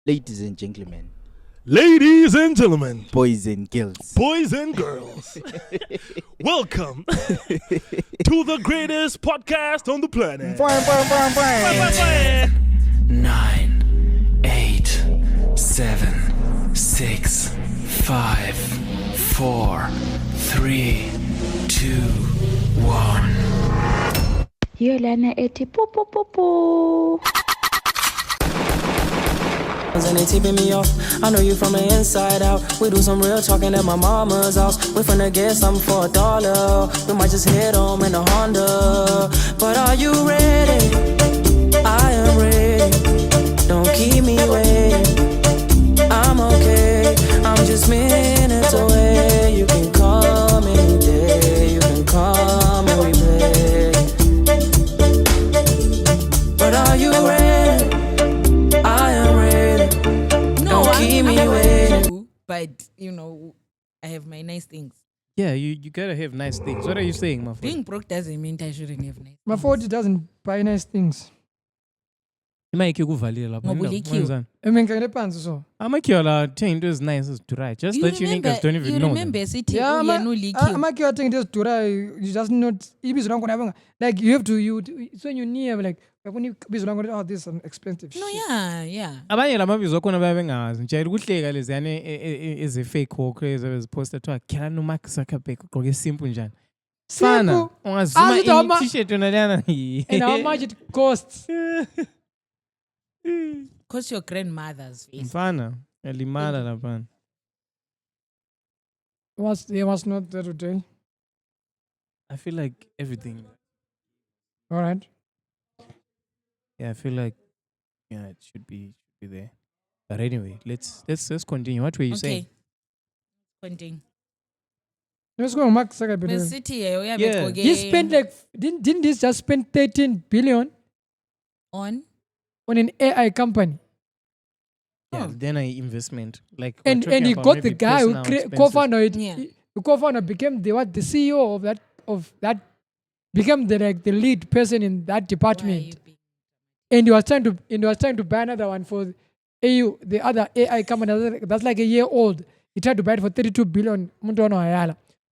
Ladies and gentlemen, Ladies and gentlemen, boys and girls, boys and girls, welcome to the greatest podcast on the planet. 9, 8, 7, 6, 5, 4, 3, 2, 1. Hiyo lana eti pu pu pu pu. And they tipping me off. I know you from the inside out. We do some real talking at my mama's house. We finna get something for $1. We might just hit home in a Honda. But are you ready? I am ready. Don't keep me waiting. I'm okay. I'm just minutes away. You can come any day. You can come and we play. But are you ready? I am ready. Keep me waiting. But I have my nice things. Yeah, you gotta have nice things. What are you saying, my friend? Being broke doesn't mean I shouldn't have nice My 40 doesn't buy nice things. Imake ukuvalile lapha. Ngoba ulikiwe. I mean, can pants so. Amakiwa la thing is nice as to right. Just that you niggas don't even know. You remember city Yeah, uyena ulikiwe. I'm I think this Dura, you just not ibis don't have like you have to it's when you near like when you busy long oh this is expensive. No, shit. yeah. Abanye lamabizo khona babengazi. Nje ukuhleka lezi yani is a fake or crazy as poster to akela no Mark Zuckerberg ugqoke simple njani. Sana ungazuma t-shirt yonalana. And how much it costs? Cause your grandmother's face. Mfana, elimala lapha. Was not there today. I feel like everything. All right. Yeah, I feel like it should be there. But anyway, let's continue. What were you saying? Continue. Let's go, Mark The Zuckerberg. city He spent like didn't this just spend 13 billion on an AI company? Yeah, then I investment like And he got the guy who co-founder it. Yeah. The co-founder became the CEO of that became the lead person in that department. And he was trying to buy another one for AU, the other AI company that's like a year old. He tried to buy it for 32 billion.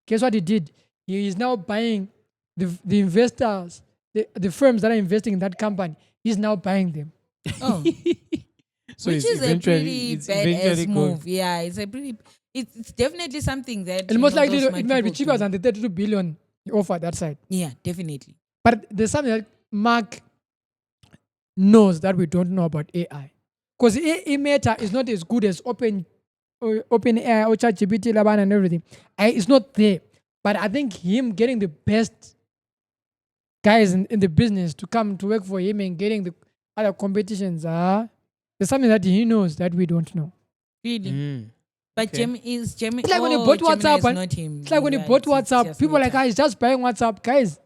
Guess what he did? He is now buying the investors, the firms that are investing in that company. He's now buying them. Oh. So which is a pretty badass move. Yeah, it's definitely something that And most likely those it might be people cheaper do. than the 32 billion he offered that side. Yeah, definitely. But there's something that Mark knows that we don't know about AI. Because Meta is not as good as OpenAI or ChatGPT, Laban and everything. It's not there. But I think him getting the best guys in the business to come to work for him and getting the other competitions, there's something that he knows that we don't know. Really. But Gemini. It's like when he bought WhatsApp. Not him. It's like when he bought WhatsApp. People are like, he's just buying WhatsApp. Guys,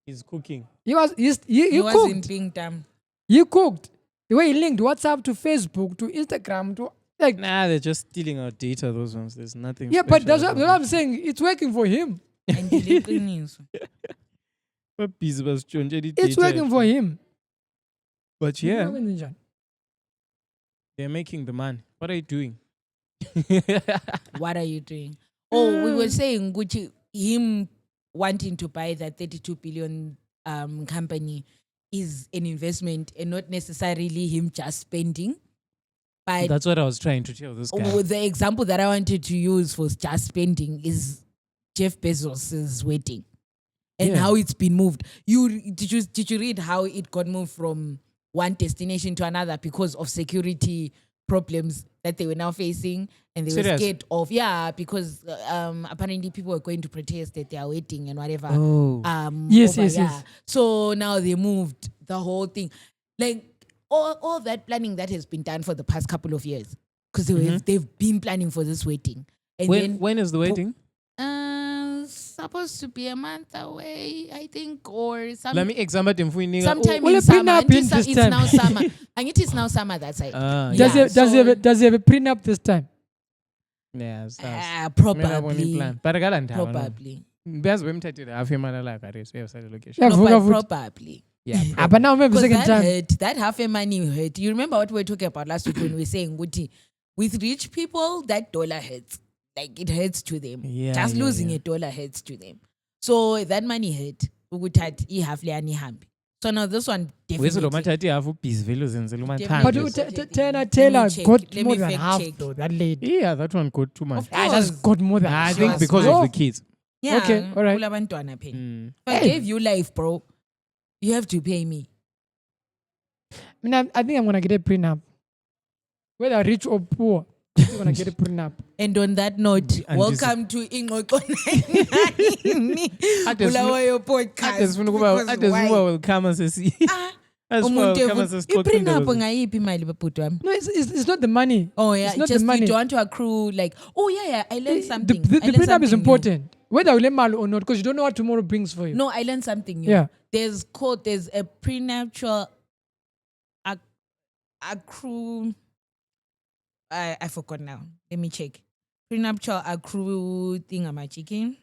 He's cooking. he he cooked. wasn't being dumb. He cooked. The way he linked WhatsApp to Facebook to Instagram to like. Nah, they're just stealing our data. Those ones. There's nothing. Yeah, but that's special what about I'm saying. It's working for him. And it's What piece was It's working for him. But yeah, they're making the money. What are you doing? What are you doing? Oh, we were saying Gucci, him wanting to buy that 32 billion company is an investment and not necessarily him just spending. But That's what I was trying to tell this guy. the example that I wanted to use for just spending is Jeff Bezos's wedding and how it's been moved. Did you read how it got moved from one destination to another because of security problems that they were now facing, and they were scared of because apparently people were going to protest at their wedding and whatever. Oh. Yes. So now they moved the whole thing, like all that planning that has been done for the past couple of years, because they've been planning for this wedding. And When is the wedding? Supposed to be a month away, I think, or something. Let me examine them for you. Sometime Well, in a summer. prenup in this It's time. now summer. And it is now summer that side. Does he have a prenup this time? Yeah, probably. But I got Probably. Best women take it. I feel my life. I just have such a location. Yeah, No, Vuga but Vut. probably. Yeah. But now maybe second that time. hurt, that half a money hurt. You remember what we were talking about last week when we were saying, Guti, with rich people, that dollar hurts. Like it hurts to them. Yeah, Just yeah, losing yeah. a dollar hurts to them. So that money hurt. Ukuthi halfly anihambi. So now this one Wese lo definitely. mathatha ihafu piece vele uzenzela But umathanda. Taylor check. got Let me more than fact half check. though, that lady. Yeah, that one got too much. Of I course. just got more than I half. think was because smart. of the kids. Yeah, Okay, all right. kulabantwana phela. Mm. If I gave you life, bro, you have to pay me. I think I'm gonna get a prenup. Whether rich or poor, I'm gonna get a prenup. And on that note, And welcome to Ingxoxo 99. Bulawayo podcast. Because why? welcome sesi. Umuntu welcome iprenup ngayiphi imali bebhuti wami? No, it's not the money. Oh yeah, It's not just the money. you don't want to accrue like, oh yeah, I learned The, something. the I learned prenup is something new. important. Whether you mal or not, because you don't know what tomorrow brings for you. No, I learned something new. Yeah. There's a prenuptial accrue. I forgot now. Let me check. Prenuptial accrue thing am I checking?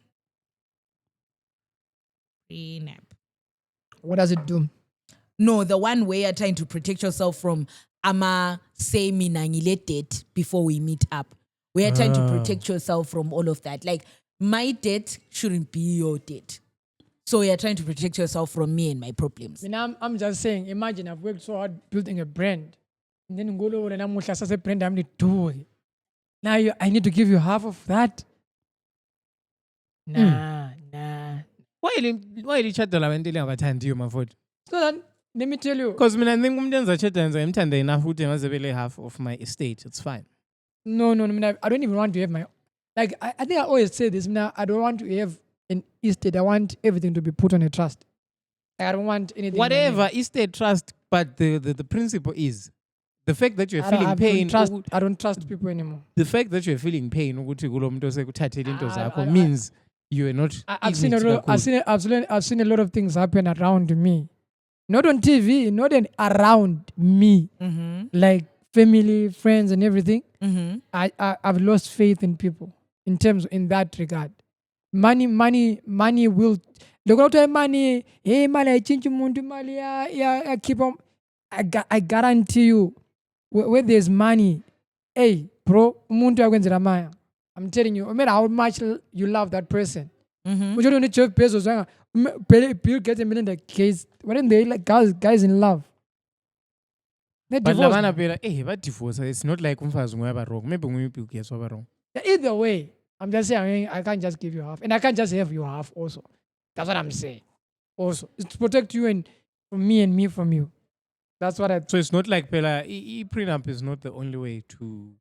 Prenup. What does it do? No, the one where you're trying to protect yourself from ama say mina ngile debt before we meet up. We are trying to protect yourself from all of that. Like my debt shouldn't be your debt. So you're trying to protect yourself from me and my problems. I mean, I'm just saying, imagine I've worked so hard building a brand. And then go over and I'm a brand I'm doing. Now I need to give you half of that. Nah. Why lichada la bantu lingabathandi my foot? So then, let me tell you. Because I think umuntu enza chada enza imthanda enough ukuthi ngazebele half of my estate. It's fine. No. I don't even want to have my... Like, I think I always say this. Now, I don't want to have an estate. I want everything to be put on a trust. Like, I don't want anything... Whatever, estate trust, but the principle is the fact that you're feeling pain. I don't trust people anymore. The fact that you're feeling pain ukuthi kulo muntu osekuthathele into zakho means you are not... I've seen a lot of things happen around me. Not on TV, not around me. Mm-hmm. Like family, friends, and everything. Mm-hmm. I've lost faith in people in that regard. Money will. Look at money. Hey, money, I change money. Money, I keep on. I guarantee you, where there's money, hey, bro, I'm telling you, no matter how much you love that person. Mm-hmm. We don't need Jeff Bezos. Bill Gates and Melinda Gates. Why don't they like guys in love? They But divorce. lavana phela but divorce, it's not like umfazi nguyaba wrong. Maybe Bill Gates waba wrong. Either way, I'm just saying I can't just give you half, and I can't just have you half also. That's what I'm saying. Also, it's to protect you and from me and me from you. That's what I. So it's not like Pela prenup is not the only way to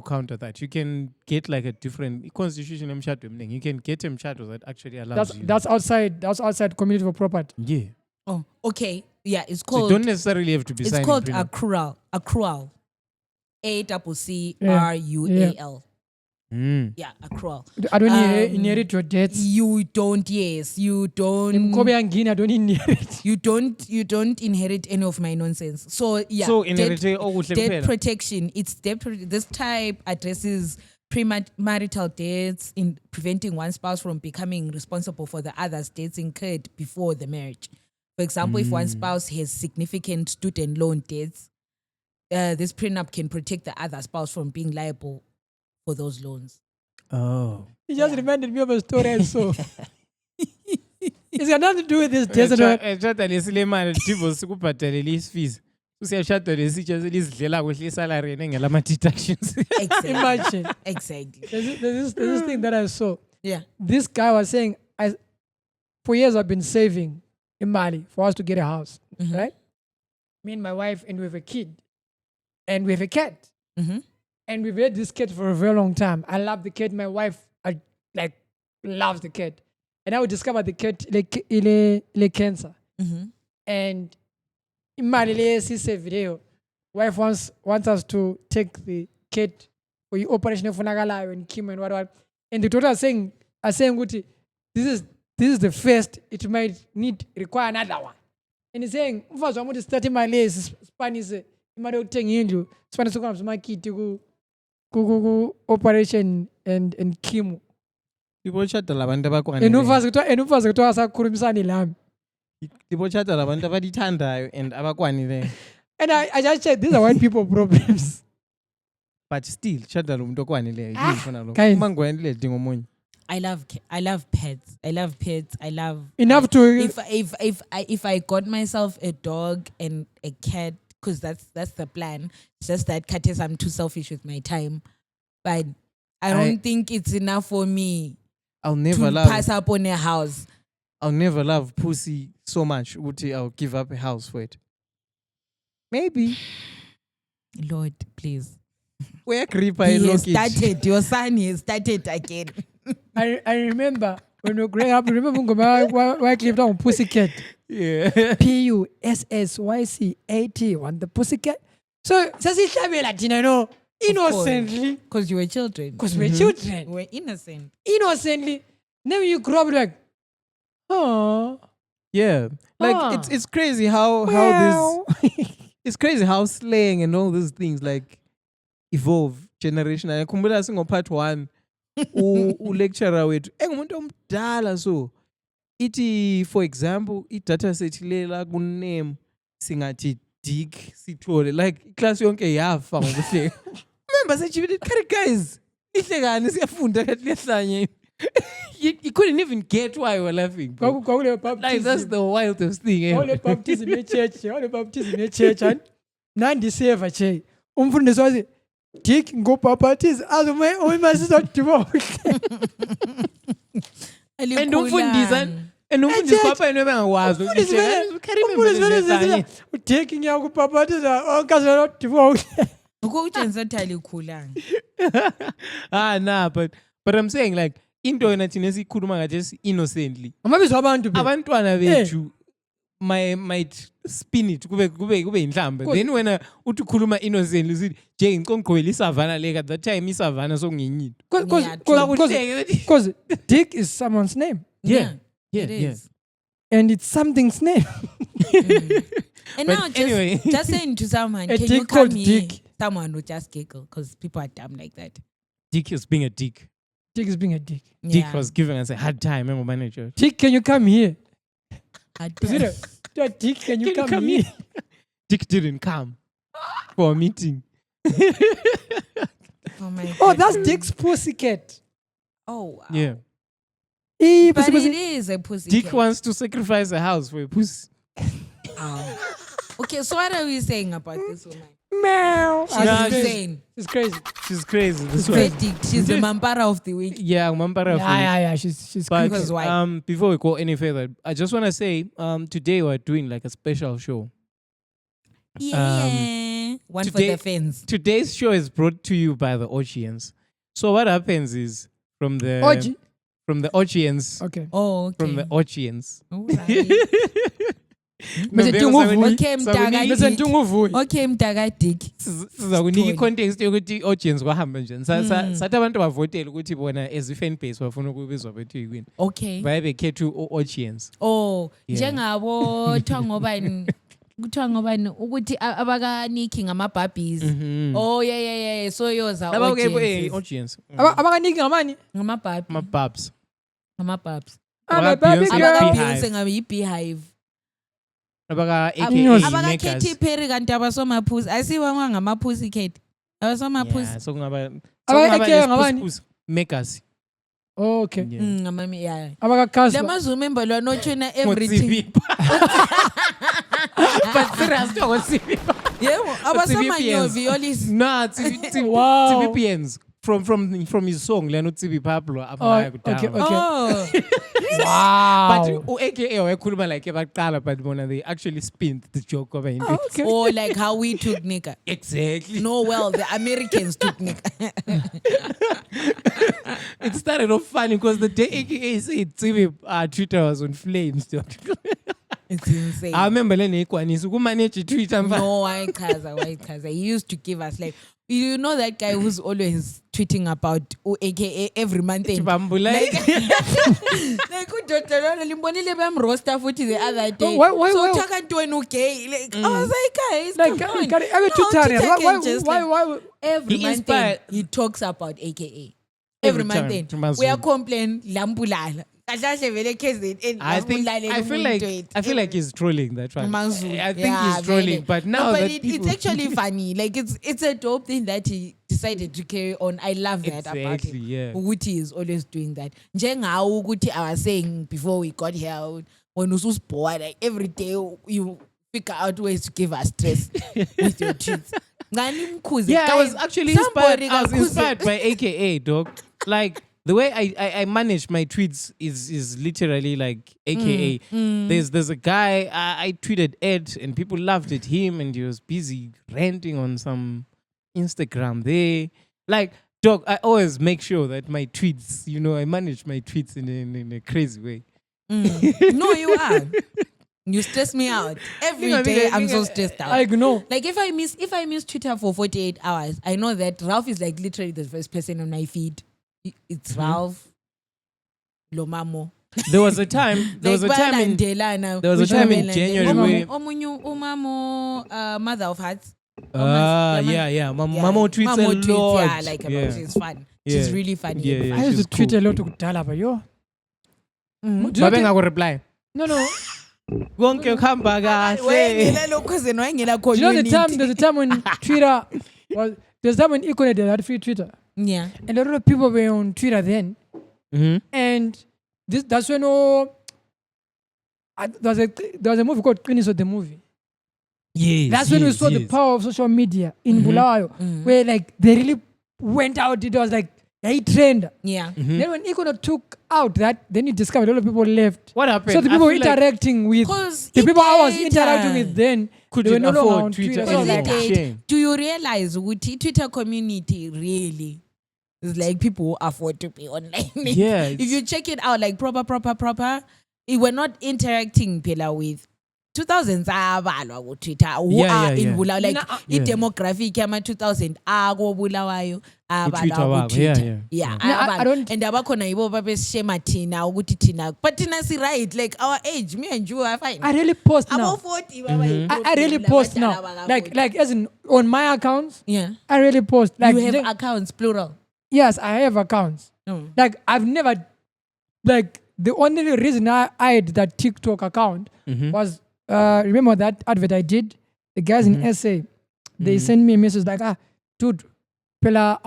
counter that. You can get like a different constitution. You can get a mshato that actually allows you. That's outside community for property. Yeah. Oh, okay. Yeah, it's So called. you don't necessarily have to be It's signing called prenup. accrual. Accrual. ACCRUAL. Yeah, accrual. I don't inherit your debts. You don't. Yes, you don't. I don't inherit. You don't inherit any of my nonsense. So yeah. So debt protection. It's this type addresses premarital debts in preventing one spouse from becoming responsible for the other's debts incurred before the marriage. For example, if one spouse has significant student loan debts, this prenup can protect the other spouse from being liable for those loans. Oh. He just reminded me of a story I saw. It's got nothing to do with this desert. Eshada lesilemali divorce kubhadale lezi fees. Usiyashada lesitsha selizidlela kuhle salary engela ama deductions. Exactly. Imagine. Exactly. There's this thing that I saw. Yeah. This guy was saying, for years I've been saving in Mali for us to get a house, right? Me and my wife, and we have a kid, and we have a cat, and we've had this cat for a very long time. I love the cat. My wife, loves the cat, and I would discover the cat le cancer, and in Mali, video, wife wants us to take the cat for the operation of Nagala and Kim and what, and the daughter are saying, Guti, this is the first, it might require another one. And he's saying, first, I'm going to start in my lace, Spanish, I'm Spanish, my kid to go operation and chemo. People shada labantu abakho And ufaz kuthwa asakhulumisana lami. Tibochata labantu abadithandayo and abakwanileyo. And I just said these are white people problems. But still, shada lo muntu okwanileyo. Yini khona lo? guys. Uma ngwenile dinga omunye. I love pets. I love pets. I love Enough to if I got myself a dog and a cat, because that's the plan. It's just that Kates, I'm too selfish with my time, but I don't think it's enough for me I'll never to love. pass up on a house. I'll never love pussy so much. Uti, I'll give up a house for it. Maybe. Lord, please. Where creeper He in has Loki? started. Your son has started again. I remember when we were growing up, remember why I clipped on Pussycat? Yeah. PUSSYCAT, want the Pussycat? So, Sasi no, innocently, Because you were children. because we're children, We were innocent. innocently. Then you grow up like, oh, Yeah. Like Ah. it's crazy how this it's crazy how slang and all these things like evolve generation. Kumbula singo part 1 u lecturer wethu engumuntu omdala so iti for example idata set lela ku name singathi Dick sithole like class yonke yafa ngokuhleka. Remember sechibile guys ihlekani siyafunda kathi lehlanye. You couldn't even get why you were laughing. Bro. Like that's the wildest thing all ever. the baptism church, all the baptism church, and Nandi Seva Che. Umfundisi wathi Dick ngobaptize azume uyimasisa divorce. And umfundisa kwapha yena bengakwazi Umfundisi vele Dick ngiyakubaptiza okazana divorce. Ukuthenza talikhulanga. Nah, but I'm saying like into yena thina sikhuluma ngathi innocently. Amabizo abantu be. Abantwana bethu might spin it kube inhlamba. Then when uthi khuluma innocently usithi nje ngicongqwela isavana leka that time isavana sokungenyini. Because Dick is someone's name. Yeah. It is. And it's something's name. And But now anyway. just saying to someone, A can dick you come called here? Dick. Someone would just giggle because people are dumb like that. Dick is being a dick. Dick is being a dick. Dick Yeah. was giving us a hard time, remember manager. Dick, can you come here? I Is it a Dick, can you come here? Dick didn't come for a meeting. Oh my Oh, God. that's Dick's Pussycat. Oh, wow. Yeah. But Pussy. it is a pussy. Dick cat. wants to sacrifice a house for a pussy. Okay, so what are we saying about this woman? Meow. She's Nah, insane. It's crazy. She's crazy. This Very one. dick. She's the Mampara of the week. Yeah, Mampara. Yeah. She's But Because why? before we go any further, I just want to say, today we're doing like a special show. Yeah. One today- for the fans. Today's show is brought to you by the audience. So what happens is from the audience, Okay. Oh, okay. from the audience. Alright. Mase November Tunguvuyi. Okay, Sakunika- Listen, Mtaka. Tunguvuyi. Okay, Mtaka Dick. sizakunika Story. i-context yokuthi i-audience kwahamba njani sathi abantu bavotele ukuthi bona as i-fan base bafuna ukubizwa bethu yikwini Okay. baye bekhetha u-audience. Oh, Yeah. njengabo kuthiwa ngobani ukuthi abakaNiki ngamabhabhies. Oh yeah. So yours are audiences. audience. Abakaniki ngamani? Ngamabhabhi. Amababs. Ngamabhabs. My Abaka- baby Beyonce. girl. Abaka-Beyonce ngayi-beehive. Abaka-AKA Abaka-Katy Megas. Perry kanti abasomaphusi. Ayisiwangwa ngamaphusi Kate. Abasomaphusi. Yeah, so kungaba AKA ngabani? nesiphusi. Megas. Oh, okay. Yeah. Ngamami yeah. Abakakaspa. Lemazumemba lwanotshwena everything. But serious to Tsibipa. Yebo, abasamanyovi olisi. Nah, Wow. TVPNs from his song Leno Tsibi Pablo Oh, abaya okay, kudala. okay. Oh. Wow. But AKA wayekhuluma like ebaqala but bona they actually spinned the joke over into it. Okay. Or like how we took nigga. Exactly. No, well, the Americans took nigga. It started off funny because the day AKA said Tsibi Twitter was on flames. It's insane. I remember Lene Ikwanisi kumanage Twitter. No, why Kaza? He used to give us like, you know that guy who's always tweeting about AKA every month. Bambula. Like udodana limbonile bamroaster futhi the other day. Why- So why- utaka ntweni gay. Like I was like, guys, Like, come on. every How tutorial. Twitter can just, Why? like, every He month inspired- he talks about AKA. Every Every time, month Mazulu. we are complaining lambulala. Kahle vele KZN I feel like he's trolling that one. I think he's trolling, but now but that it's actually funny. Like it's a dope thing that he decided to carry on. I love that about Exactly, him. yeah. Ukuthi is always doing that. Njengawo ukuthi I was saying before we got here, when usus bored, like every day you figure out ways to give us stress with your tweets. Yeah, I was actually inspired by AKA, dog. Like the way I manage my tweets is literally like AKA. There's a guy I tweeted Ed and people laughed at him and he was busy ranting on some Instagram there. Like, dog, I always make sure that my tweets, I manage my tweets in a crazy way. No, you are. You stress me out every day. I'm so stressed out. I know. Like if I miss Twitter for 48 hours, I know that Ralph is like literally the first person on my feed. It's Ralph, Lomamo. There was a time in January where Mother of Hearts. Mamo tweets a lot. Yeah, like about she's fun. She's really funny. Yeah, I used to tweet cool. a lot to Kudala, but yo. Babe ngako reply. No. Konke kuhamba kahle. You know there's a time when Twitter was, there's a time when Econet had free Twitter. Yeah. And a lot of people were on Twitter then. And that's when there was a movie called Queenies of the Movie. Yes. That's when we saw the power of social media in Bulawayo, where like they really went out. It was like a trend. Yeah. Then when Econet took out that, then you discovered a lot of people left. What happened? So the people interacting with the people I was interacting with then couldn't no longer afford on Twitter. So I was Like, like, shame. Do you realize Wuti Twitter community really is like people who afford to be online? Yeah. If you check it out, like proper, we're not interacting Pela with 2000s abalwa ku Twitter who are in Bulawayo, like demographic yama 2000 ako Bulawayo abalwa ku Twitter. I don't. And abakhona yibo babeshema thina ukuthi thina, but thina si right, like our age, me and you are fine. I really post now. About 40 baba. I really post now. Like as in on my accounts. Yeah. I really post. Like You have accounts plural. Yes, I have accounts. Like I've never, like the only reason I had that TikTok account was remember that advert I did? The guys in SA, they sent me a message like, dude, Pela,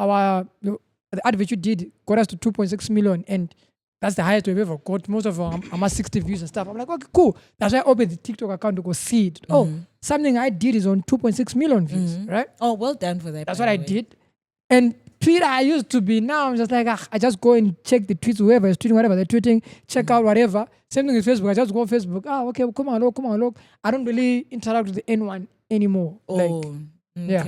the advert you did got us to 2.6 million and that's the highest we've ever got. Most of them are 60 views and stuff. I'm like, okay, cool. That's why I opened the TikTok account to go see it. Oh, something I did is on 2.6 million views, right? Oh, well done for that. That's what I did. And Twitter, I used to be. Now I'm just like, I just go and check the tweets, whoever is tweeting, whatever they're tweeting, check out whatever. Same thing with Facebook. I just go on Facebook. Okay, well, come on, look. I don't really interact with anyone anymore. Okay. Yeah.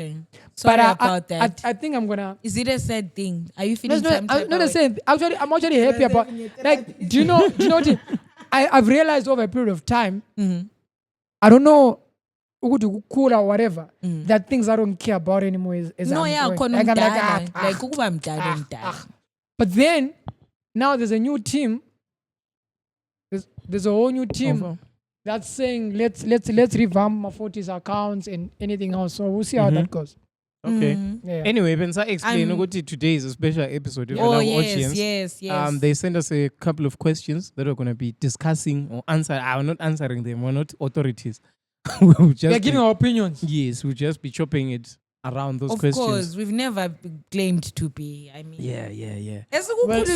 Sorry But about that. I think I'm gonna. Is it a sad thing? Are you feeling Not the same. Actually, I'm actually happy about. Like, do you know what? I've realized over a period of time. I don't know. Cool or whatever, that things I don't care about anymore is no, I'm yeah, going. Like, I'm like, ukuba mdala. But then now there's a new team. There's a whole new team that's saying let's revamp Mafoti's accounts and anything else. So we'll see how that goes. Okay. Yeah. Anyway, Benza explain ukuthi today is a special episode of Oh, our yes, audience. yes. They sent us a couple of questions that we're going to be discussing or answering. We're not answering them. We're not authorities. We'll just We're giving our opinions. Yes, we'll just be chopping it around those Of questions. course, we've never claimed to be. I mean, Yeah. Well,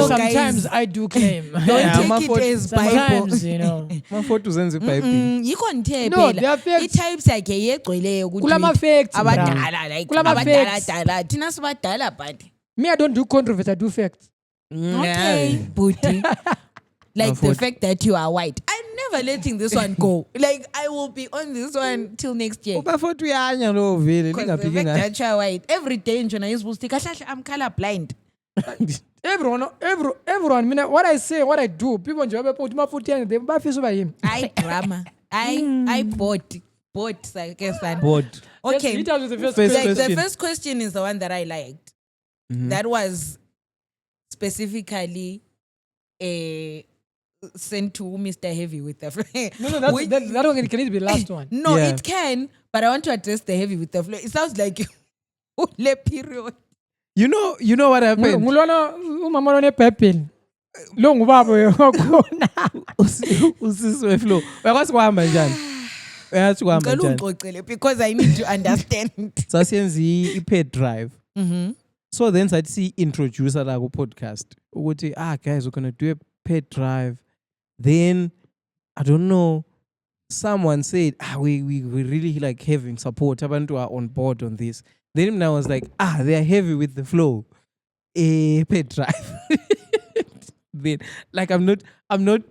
sometimes I do claim. Don't Yeah, take it as Bible. Sometimes, you know. Mafoto zenze piping. You can't tell. No, they are facts. I-types yakhe yegcweleyo Kulama facts. abadala like Kulama facts. abadala thina sibadala but Me, I don't do controversy. I do facts. okay booty. Like the fact that you are white. I'm never letting this one go. Like I will be on this one till next year. Mafoto uyanya lo vele Because the fact that you are white, every day njona is stick. I'm color blind. Everyone, what I say, what I do, people enjoy put my foot in, they buy fish over him. I drama. I bought I guess. bored. Okay. Hit us with the first First question. The question. first question is the one that I liked. That was specifically sent to Mr. Heavy with the No, that one can be the last one. No, Yeah. it can, but I want to address the Heavy with the flow. It sounds like le period. You know what happened? Mulwana umama one pepin. lo ngubaba wakhona. Usisi weflow. Uyakwazi kuhamba njani? Uyathi kuhamba Ngicela njani? ungixoxele because I need to understand. Sasiyenza i-paid drive. So then sathi introducer la ku podcast ukuthi guys, we're going to do a paid drive. Then I don't know, someone said we really like having support. Abantu are on board on this. Then I was like, they are heavy with the flow. Paid drive. Then like I'm not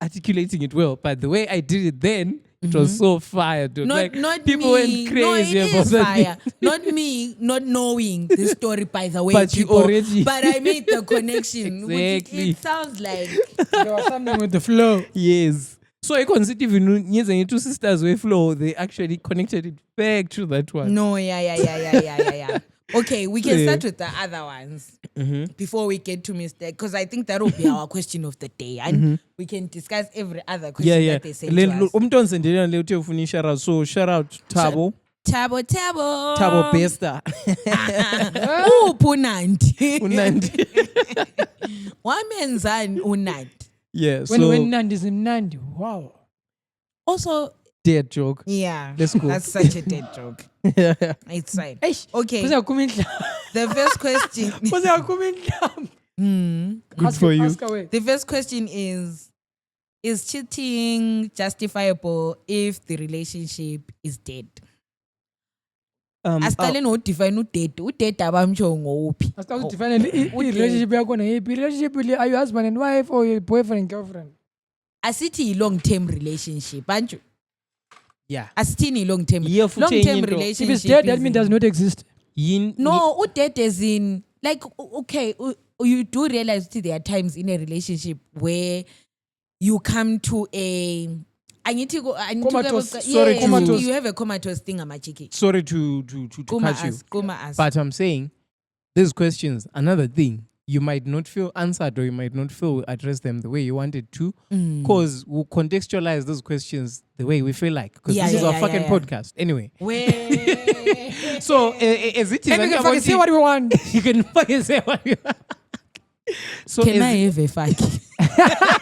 articulating it well, but the way I did it then, it was so fire, dude. Not people me. went crazy no, it about is that fire. thing. Not me not knowing the story, by the way. But you people. already- But I made the connection. Exactly. It sounds like There was something with the flow. Yes. So I consider even two sisters with flow, they actually connected it back to that one. no, yeah. Okay, we can Yeah. start with the other ones before we get to mistake, because I think that will be our question of the day, and we can discuss every other question Yeah. that they send to us. Umntu onsendele le uthi ufuna shout out. So shout out Tabo Tabo Besta. Unandi. Unandi. Wamenzani Unandi? Yeah, When so Nandi is in Nandi. Wow. Also, dead joke. yeah, Let's go. that's such a dead joke. It's fine. Eish. Okay, Kuze yaphuma indlala. the first question. Kuze yaphuma indlala. Good for you. Ask away. The first question is cheating justifiable if the relationship is dead? Asicale no-define udead. Udead abamsho ngowuphi? As to define relationship yakhona yiphi? Relationship are you husband and wife or your boyfriend and girlfriend? Asithi yi-long-term relationship. Anju? Yeah. Asithini yi-long-term. Yeah, futhi Long-term into. relationship. If it's dead, that is means does not exist. No, udead as in, like, okay, you do realize that there are times in a relationship where you come to a Comatose. Sorry to- comatose. You have a comatose thing, Amachiki. Sorry to cut you. Kuma us. But I'm saying these questions, another thing, you might not feel answered or you might not feel address them the way you wanted to, because we'll contextualize those questions the way we feel like. Because this is our fucking podcast. Anyway. Where So as it is, And we can fucking say what we want. you can fucking say what you want. So can as- I have a fuck?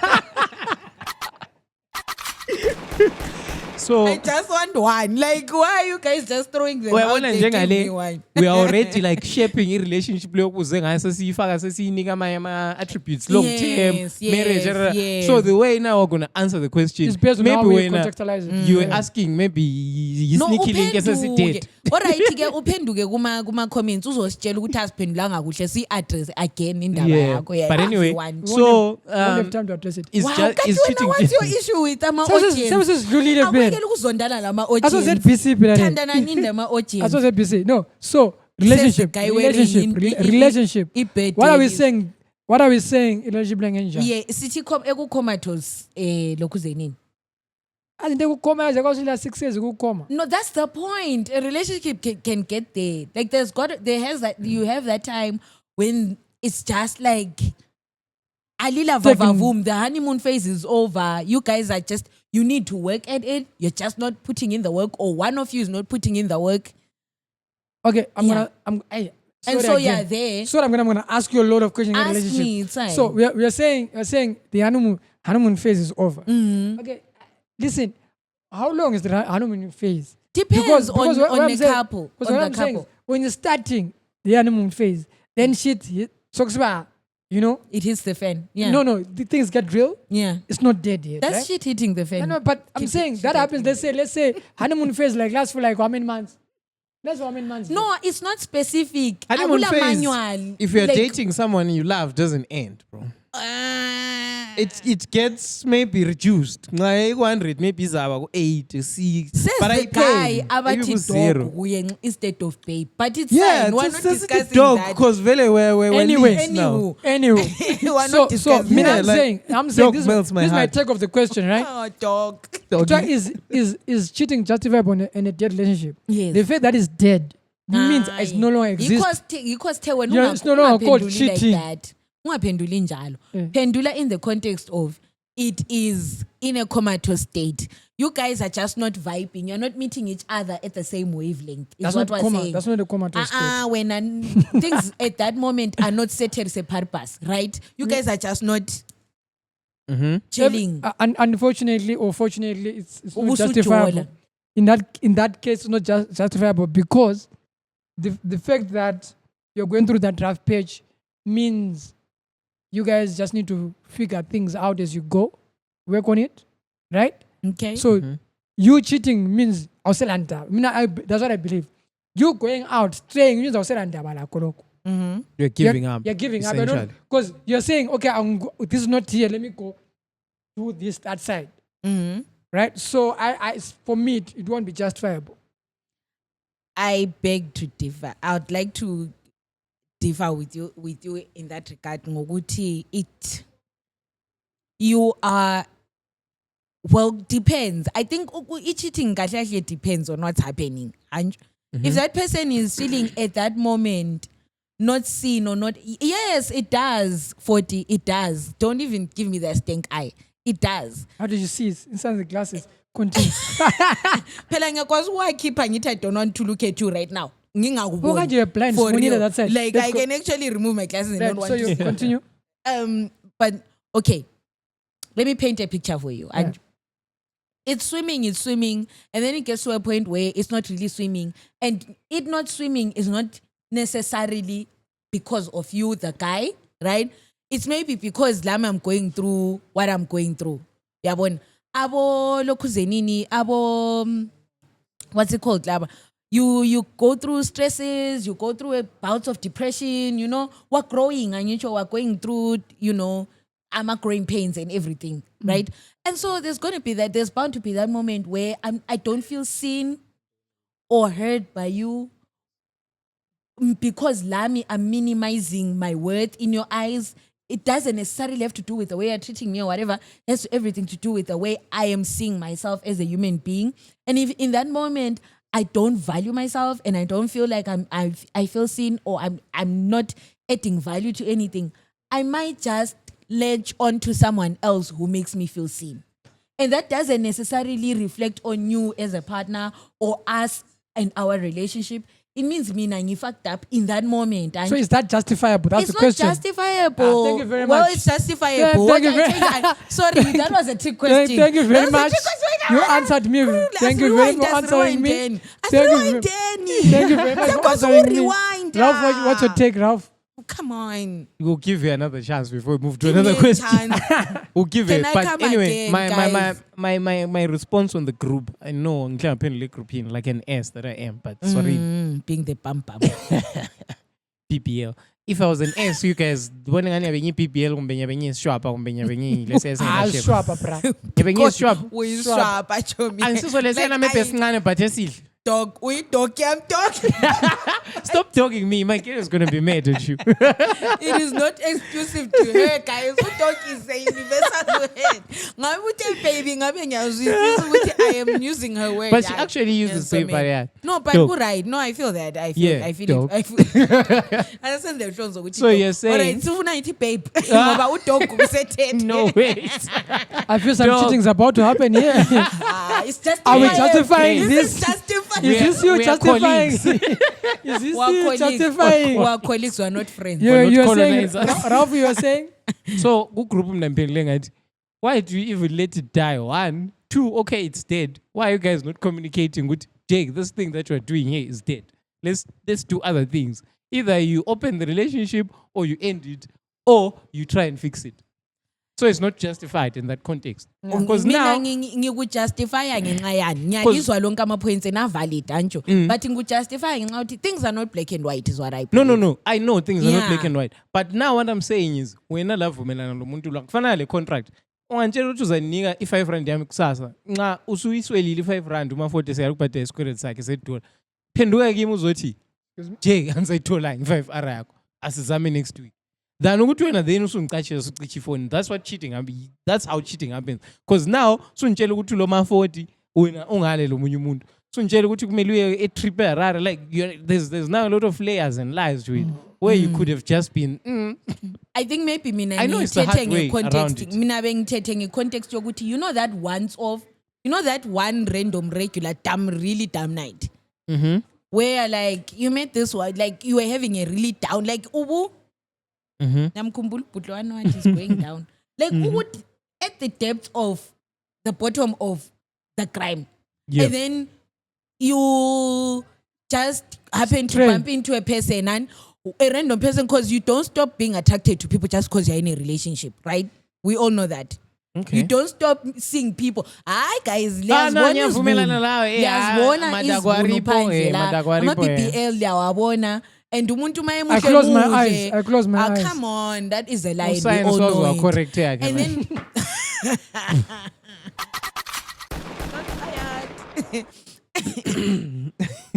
so I just want one. Like, why are you guys just throwing them out Uyabona there? Give njengale, me one. we are already like shaping a relationship lokuze ngayo sesiyifaka sesiyinika ama attributes long term Yes, marriage. yes. So the way now we're going to answer the question, It's based on maybe how we when contextualize it. you were asking maybe No, sneaky link uphenduke. esesidead. Alright ke uphenduke kuma comments uzositshela ukuthi asiphendulanga kuhle si address again indaba Yeah, yakho. but anyway, One. so We won't have time to address it. it's Wow, just kanti it's wena cheating. what's your issue with ama audience? Services dlulile phela. Akuyekela ukuzondana lama Aso audience. ZBC phela ne. Thandana nini lama audience? Aso ZBC. No. So relationship. Says the guy wearing Relationship. ibed What are we is- saying? What are we saying? Relationship langenjani? Yeah, sithi ekucomatose lokhu zenini. Azinto ukukhoma yaze kwasila 6 years ukukhoma. No, that's the point. A relationship can get there. Like you have that time when it's just like alila vavavum. The honeymoon phase is over. You guys are just, you need to work at it. You're just not putting in the work, or one of you is not putting in the work. Okay, Yeah. Hey, And sorry so again. you're there. So I'm gonna ask you a lot of questions in a Ask relationship. me, it's fine. So we are saying the honeymoon phase is over. Okay, listen. How long is the honeymoon phase? Depends what on I'm the saying- couple. Because On what the I'm saying is, couple. when you're starting the honeymoon phase, then shit talks about, you know. It hits the fan. Yeah. No, the things get real. Yeah. It's not dead yet. That's right? shit hitting the fan. No, but I'm Keep saying shit that happens. hitting. Let's say honeymoon phase like lasts for like how many months? That's how many months. No, it's not specific. Honeymoon Akula phase, manual. if you're Like, dating someone you love, doesn't end, bro. It gets maybe reduced. Like 100, maybe it's about 8, 6. says But the I guy pay. abathi Maybe dog zero. kuye instead of babe. But it's Yeah, fine. We're it's not just the discussing dog that. because we're Anyway, leads now. Anyway, We're so not discussing me, Yeah, I'm like, saying dog this melts my is my heart. take of the question, right? Oh, dog. Doggy. Is cheating justifiable in a dead relationship? Yes. The fact that it's dead means it's no longer exists. Because when Yeah, it's no longer called cheating. Ungaphenduli njalo. Yeah. Pendula in the context of it is in a comatose state. You guys are just not vibing. You're not meeting each other at the same wavelength. Is That's what not we're coma. saying. That's not a comatose state. When things at that moment are not set as a purpose, right? You guys are just not chilling. Unfortunately or fortunately, it's not Ubusujola. justifiable. In that case, it's not justifiable because the fact that you're going through that rough patch means you guys just need to figure things out as you go, work on it, right? Okay. So you cheating means awuselanda. That's what I believe. You going out straying means awuselanda balakolo. You're giving up. You're giving up. essentially. Because you're saying, okay, this is not here. Let me go do this, that side. Right? So I for me, it won't be justifiable. I beg to differ. I would like to differ with you in that regard. Ngokuthi you are, well, depends. I think cheating actually depends on what's happening. And if that person is feeling at that moment not seen or not, yes, it does. 40, it does. Don't even give me that stink eye. It does. How did you see it? Inside the glasses. Continue. Phela ngiyakwazi ukuwakhipha ngithi I don't want to look at you right now. Why can't you blind? For Smonile real. that side. Like Let's I go. can actually remove my glasses and Right, not want so to you see. continue. But okay, let me paint a picture for you. And it's swimming, and then it gets to a point where it's not really swimming, and it not swimming is not necessarily because of you, the guy, right? It's maybe because I'm going through what I'm going through. Yabon, abo lokuzenini, abo what's it called, laba? You go through stresses, you go through bouts of depression, we're growing and we're going through, I'm growing pains and everything, right? And so there's bound to be that moment where I don't feel seen or heard by you because Lami, I'm minimizing my worth in your eyes. It doesn't necessarily have to do with the way you're treating me or whatever. It has everything to do with the way I am seeing myself as a human being. And if in that moment I don't value myself and I don't feel like I feel seen or I'm not adding value to anything, I might just latch on to someone else who makes me feel seen. And that doesn't necessarily reflect on you as a partner or us and our relationship. It means me and you fucked up in that moment. And So is that justifiable? That's it's the not question. justifiable. Thank you very Well, much. it's justifiable. Thank you What very- sorry, that was a trick question. Thank you very That was a much. trick question. You answered me. Thank you very much for answering me. Thank you Thank you very much for answering me. Rewind. Ralph, what's your take, Ralph? Come on. We'll give you another chance before we move to Give me another a question. chance. We'll give Can it. I But come anyway, again, my response on the group, I know I'm grouping like an S that I am, but sorry, Being the pump. PPL. If I was an S, you guys, when I have any PPL, swap, let's say, Swap, bra. swap. We Swap. swap. And so let's say I'm a best man, but Dog. We dog. I'm talking. stop talking me. My kid is gonna be mad at you. It is not exclusive to her, guys. Who dog is a universal word. Ngabe baby, ngabe ngiyazwisisa ukuthi I am using her word. But she actually uses Yes, paper, yeah. No, but Dog. who right? No, I feel that. I Yeah, feel dog. it. I feel I understand the shows ukuthi. So you're saying- Alright, sifuna ithi babe. Ngoba udog usethethe. No, wait. I feel some Dog. cheating is about to happen here. It's just Are we justifying This this? is justifying. Is this you we are justifying? colleagues. Is this We are you colleagues. justifying? We are colleagues. We are not friends. You, We're not you're saying, colonizers. Ralph, you are saying? So, group why do you even let it die? 1, 2, okay, it's dead. Why are you guys not communicating with Jake? This thing that you're doing here is dead. Let's do other things. Either you open the relationship or you end it or you try and fix it. So it's not justified in that context. Because mina now, ngikujustifya ngenxa yani ngiyalizwa lonke ama-points and avalid antsho but ngikujustifya ngenxa yokuthi things are not black and white is what I believe. no. I know things are not Yeah. black and white. But now what I'm saying is, wena la vumelana nomuntu la kufanele le contract. Ungantshela ukuthi uzanika i5 rand yami kusasa. Nxa usuyiswelile i5 rand uma40 sekubhadela isikweletu sakhe $7. Phenduka kimi uzothi, "Jake, angizayithola i5 ara yakho. Asizame next week." Than ukuthi wena then usungicatshela ucithi phone. That's what cheating that's how cheating happens. Because now usuntshela ukuthi lo ma40 wena ungale lo munye umuntu. Sunjeli ukuthi kumele uye e-trip eHarare, like there's now a lot of layers and lies to it where you could have just been I think maybe mina I know it's the hard way around context it. mina bengithethe ngecontext yokuthi you know that once off, you know that one random regular really dumb night where like you met this one, like you were having a really down, like ubu namkhumbula ubhudlwana what is going down, like ubu at the depth of the bottom of the crime, and then you just happen to bump into a person, and a random person, because you don't stop being attracted to people just because you're in a relationship, right? We all know that. Okay. You don't stop seeing people. Hi guys, ngiyavumelana lawe, ama-BBL liyawabona, and umuntu maye I close my eyes. I close my eyes. come on, that is a lie. We Uscience all know was it. correct here, And then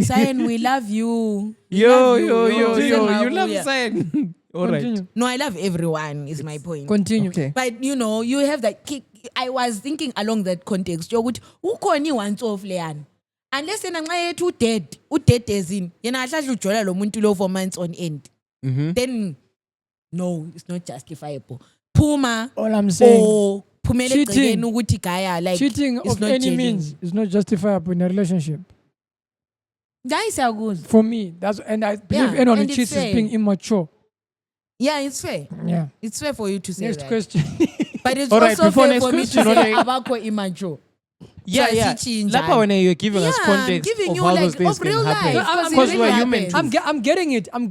Cyan, we love you. Yo, Cyan, you love yeah. Cyan. All right. Continue. No, I love everyone, is my point. Continue. Okay. But you know, you have that kick. I was thinking along that context. Yokuthi ukhona once off leyana. Unless yena nxa yethu dead as in yena ahlahla ujola lo muntu lo for months on end. Then no, it's not justifiable. Phuma All I'm saying, or phumele cheating- egcekeni ukuthi gaya, like cheating it's of not any genuine. means is not justifiable in a relationship. Guys are good. For me, that's and I believe Yeah, anyone who and it's cheats is fair. being immature. Yeah, it's fair. Yeah. It's fair for you to say Next that. question. But it's All right, also before fair next for me to question, say okay. abakho immature. Yeah. asichinjane. Lapha when you're giving us Yeah, context giving of you how like those things of real can happen. life, because it Because really we're human happens. too. I'm getting it. I'm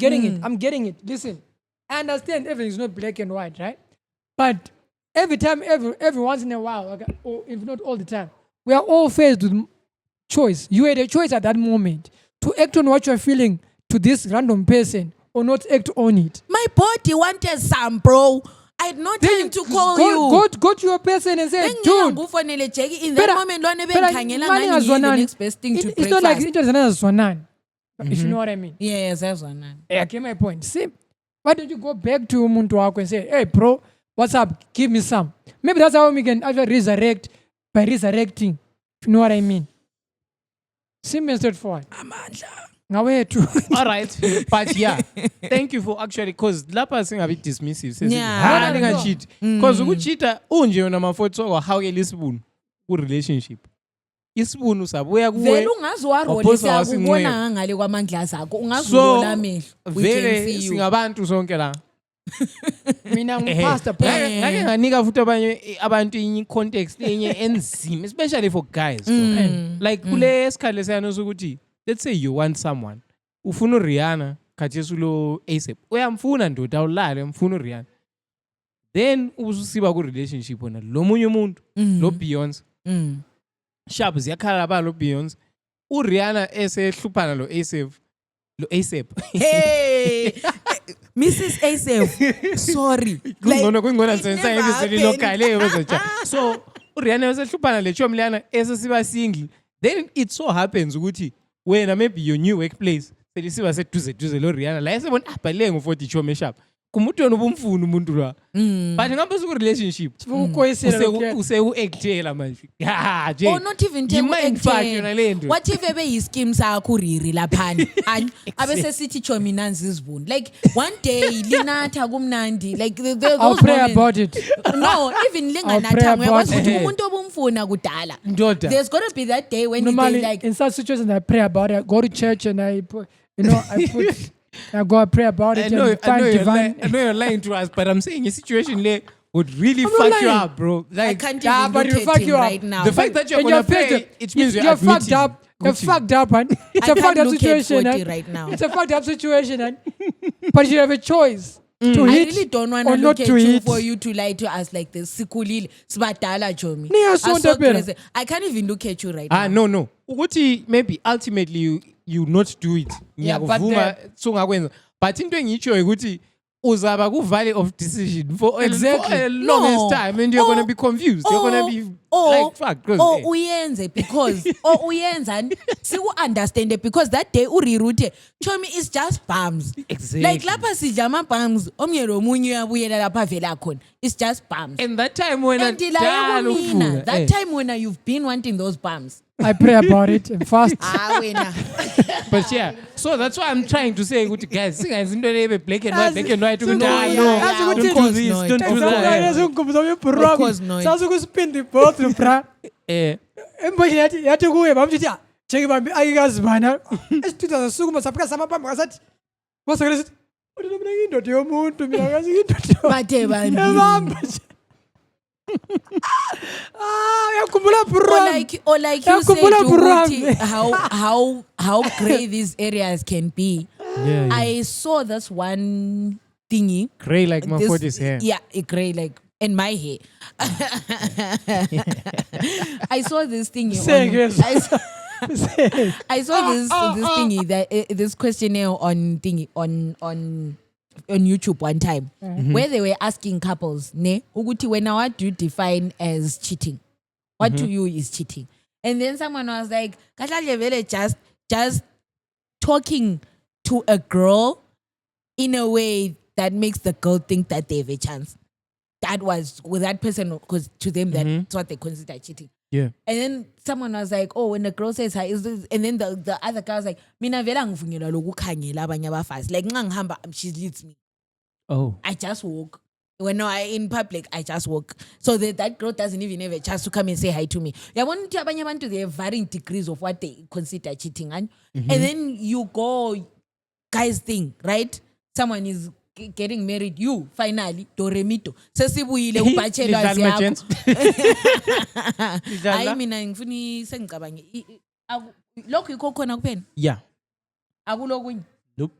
getting it. Listen, I understand everything is not black and white, right? But every time, every once in a while, okay, or if not all the time, we are all faced with choice. You had a choice at that moment to act on what you're feeling to this random person or not act on it. My body wanted some, bro. I had no time to call you. Go to your person and say, Then dude. ngufanele Jackie, in that Phela- moment, lona phela bengikhangela mali ngani ngiye the ngazwanani. next best thing to It's not like breakfast. into zanazazwanani. If you know what I mean. Yes, that's one. Yeah, get my point. See, why don't you go back to umuntu wakho and say, hey, bro, what's up? Give me some. Maybe that's how we can either resurrect by resurrecting. If you know what I mean. Simple and straightforward. Ngawe too. All right, but yeah, thank you for actually, because lapha singabi dismissive. Says, Yeah. No, no, no. cheat. Because ukucheata unje yona mafotso or how ke lisibunu ku relationship. Isibunu sabuya kuwe. Vele ungaziwarole Waphosa siyakubona wasinweba. ngale kwamandla zakho. So Ungazirola amehlo. We can vele see you. singabantu sonke la. Mina ngipastor. Ngake nganika futhi abanye abantu inye context enye enzima, especially for guys. Like kule esikhale sayana sokuthi let's say you want someone. Ufuna uRihanna khathesi lo ASAP. Uyamfuna ndoda awulale umfuna uRihanna. Then ususiba ku relationship wona lo munye umuntu lo Beyonce. Sharp ziyakhala ba lo Beyonce. uRihanna esehluphana lo ASAP. Hey, Mrs. Asaf, sorry. Kungona it sense never ngiseli local leyo. So uRihanna esehluphana le chomliyana esesiba single. Then it so happens ukuthi wena maybe your new workplace selisiba seduze lo Rihanna la esebona abhale ngo40 chome sharp. Kumuntu yona ubumfuna umuntu la. But ngabe ku relationship use uactela manje. Ha nje. Or not even take Yi-mindfuck yona le nto. What if ebe yi-scheme sakho uriri laphana abese sithi chomi nanzi izivuni, like one day linatha kumnandi, like I'll those pray moments. about it. No, even pray linganatha about uyakwazi ukuthi it. umuntu obumfuna kudala. Ndoda. There's going to be that day when they Normally, like in such situations, I pray about it. I go to church and I put, I go and pray about it and find divine. I know you're lying to us, but I'm saying a situation there would really I'm not fuck you lying. up, bro. I Like can't Yeah, even but look it'll at fuck him you up. right now. the fact that you're And gonna faced pray, with- it means you're you're fucked up. You're Gucci. fucked up, and it's I a fucked can't up look at situation. 40 and right now. It's a fucked up situation, and but you have a choice to I hit really don't want or to not look at to you hit. for you to lie to us like this. Sikulile, sibadala Jomi. Niya I'm sonta so phela. crazy. I can't even look at you right now. No. Ukuthi maybe ultimately you not do it. Yeah, but Ngiyakuvuma so ngakwenza. But into engitsho ukuthi uzaba ku valley of decision for Exactly. a longest No. time, and you're gonna be confused. You're gonna be like fuck. Uyenze because uyenza siku understand it because that day urirute Chomi is just bums. Exactly. Like lapha sidla ama bums omnye lo munye uyabuyela lapha vela khona. It's just bums. And that time when And la dala mina, ufuna, that time when you've been wanting those bums. I pray about it and fast. wena. But yeah, so that's why I'm trying to say, guys, singayenzi into le black and white, black and white. So- No, That's don't what do it this, is. don't do that. Of course not. Sasukuspin the bathroom, bra. Eh, Embonye yathi kuye bamthi cheke bambi ayikazi bana. Esithuta zasukuma saphuka samaphambi ngasathi. Bosakele sithi "Uthi mina ngiyindoda yomuntu mina ngazi ngiyindoda." Bathe bambili. Ebamba nje. Uyakhumbula bro. Or like you said, Yakhumbula ukuthi Buram. how grey these areas can be. yeah. I saw this one thingy. Grey like my This- 40s hair. Yeah, a grey like in my hair. I saw this thingy. Say again. I saw this thingy that this questionnaire on thingy on YouTube one time where they were asking couples, ne, ukuthi wena, what do you define as cheating? What to you is cheating? And then someone was like, "Kahlale vele just talking to a girl in a way that makes the girl think that they have a chance." That was with that person, because to them that's what they consider cheating. Yeah. And then someone was like, "Oh, when the girl says hi, is this?" And then the other guy was like, "Mina vela ngivunyelwa lokukhangela abanye abafazi. Like nxa ngihamba, she leads me. Oh. I just walk. When I in public, I just walk. So that girl doesn't even have a chance to come and say hi to me. Yeah, when abanye abantu, they have varying degrees of what they consider cheating, and then you go, guys thing, right? Someone is getting married, you finally Doremito sesibuyile ubachelors yakho. Hayi mina ngifuni sengicabange lokho ikho khona kuphela Yeah. akulokunye. Nope.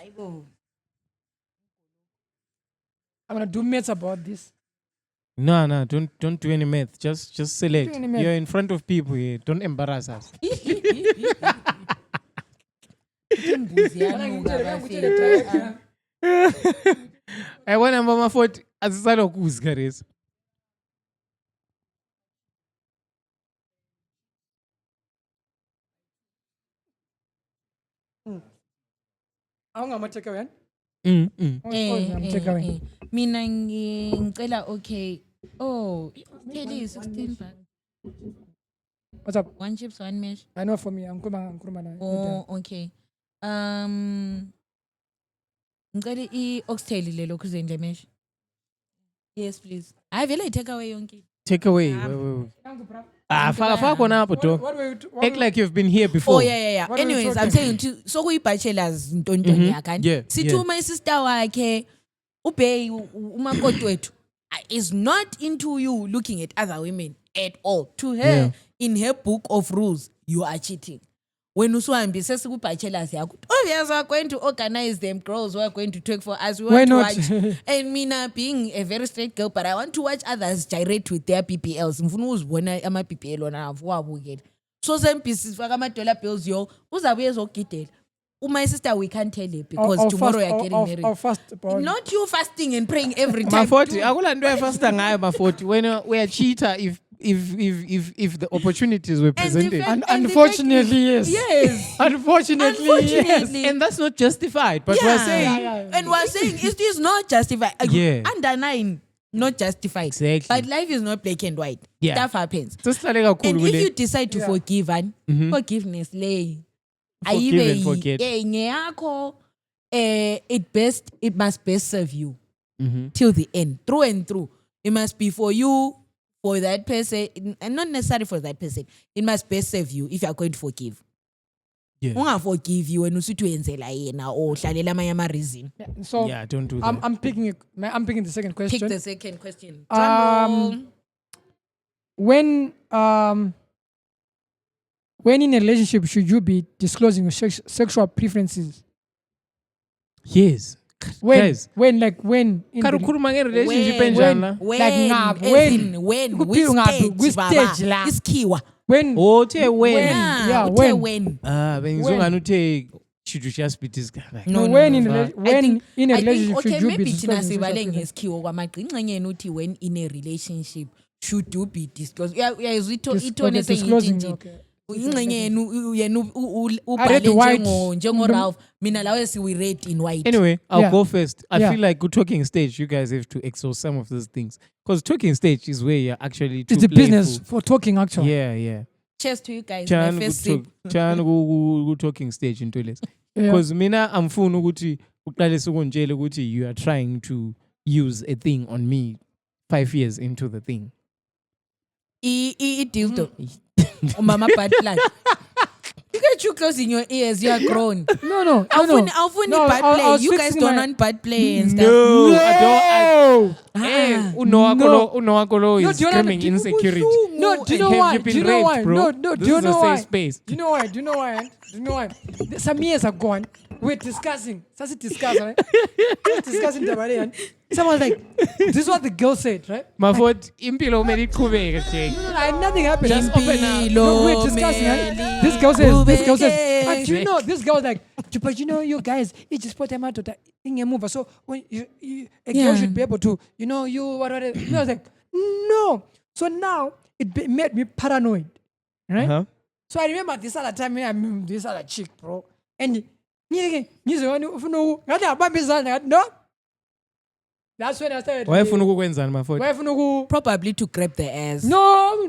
Ayibo. I'm gonna do maths about this. No, don't do any math. Just select. Do any math. You're in front of people here. Don't embarrass us. Imbuzi yanuka bafethu. I want number my 40 asisalo kuzikharisa. Awungama take away. Eh, Take away. mina ngicela okay. Oh, Kelly 16 bucks. What's up? One chips, one mesh. I know for me, I'm na. Oh, okay. Ngicela i-oxtail lelo kuzendle mesh. Yes, please. I vele take away yonke. Take away. Wait. Faka khona hapo to. Act like you've been here before. Oh yeah. What are we Anyways, I'm talking? saying so kuyi-bachelors ntontoni yakani. Yeah, Sithuma isister wakhe ubey umakoti wethu is not into you looking at other women at all. To her, in her book of rules, you are cheating. When usuhambi sesiku-bachelors yakho, obviously we're going to organize them girls who are going to talk for us. We Why want to not? watch. And mina being a very straight girl, but I want to watch others gyrate with their PPLs. Ngifuna uzibona ama-PPL wona avuwabukele. So sempisi faka ama-dollar bills yo, uzabuye ezogidela. My sister, we can't tell it because tomorrow you're getting married. I'll fast about it. Not you fasting and praying every My time. 40. Akula ndo fasta ngayo my 40. When we are cheater if the opportunities were presented. fact- Unfortunately, yes. Yes. Unfortunately, yes. Unfortunately. And that's not justified. But we're saying And we're saying it is not justified. Yeah. Under 9, not justified. Exactly. But life is not black and white. Yeah. Stuff happens. sesihlale kakhulu And if kule. you decide to forgive, and forgiveness lay. Forgive and forget. It must best serve you till the end, through and through. It must be for you, for that person, and not necessarily for that person. It must best serve you if you are going to forgive. Yeah. Forgive you and usithi wenzela yena or hlalela amanye ama-reason. So Yeah, don't do that. I'm picking the second question. Pick the second question. When in a relationship should you be disclosing your sexual preferences? Yes. When Guys. when in the- Karukhuluma nge-relationship When- enjani? When, Like ngaphi? as When? in when, Kuphi which ngaphi? stage, Which baba? stage la? Isikhiwa. when Othe when. Yeah, Uthe when? Bengizongani uthe should you just be discovered. No, when no, in no. a I when think- in a I think, relationship okay, should you be maybe thina disclosing your sibale sexual preferences? ngesikhiwo kwamagqingxenye uthi when in a relationship should you be disclosed. Yeah, Okay, itone disclosing, sengiyitshintshile. okay. ingxenye yenu yenu I ubhale read white. njengo Ralph mina lawe we read in white. Anyway, I'll Yeah. go first. I Yeah. feel like good talking stage, you guys have to exhaust some of those things. Because talking stage is where you're actually too It's a business playful. for talking actually. Yeah. Cheers to you guys. Chan My first sip. ku talking stage into less. Yeah. Because mina amfuna ukuthi uqalise ukungitshela ukuthi you are trying to use a thing on me 5 years into the thing. Dildo. Mama bad plug. You get you closing your ears. You are grown. No. Awufuni No, bad I play. was You guys fixing don't my- want bad play and stuff. No, I don't. No. Hey, Ah, Unoakolo No, is do you know- screaming do you- insecurity. No, do you know Have why? you Do been you know why? raped, bro? No, This do you is know a why? safe space. Do you know why? Do you know why? Some years ago, we're discussing. Sasi discuss, right? We're discussing the Marian. Someone's like, this is what the girl said, right? Mafot impilo umele iqhubeke Jake. No, nothing happened. Just open up. Impilo We're discussing. Right? meli This girl says, ubeke. but you know, this girl was like, but you know, you guys, you just put them out of that thing and move. So when a girl Yeah. should be able to, you know, whatever. I was like, no. So now it made me paranoid, right? Uh-huh. So I remember this other time, this other chick, bro. And no. That's when I started. Wayefuna ukukwenzani mafot? Wayefuna uku- Probably to grab the ass. No.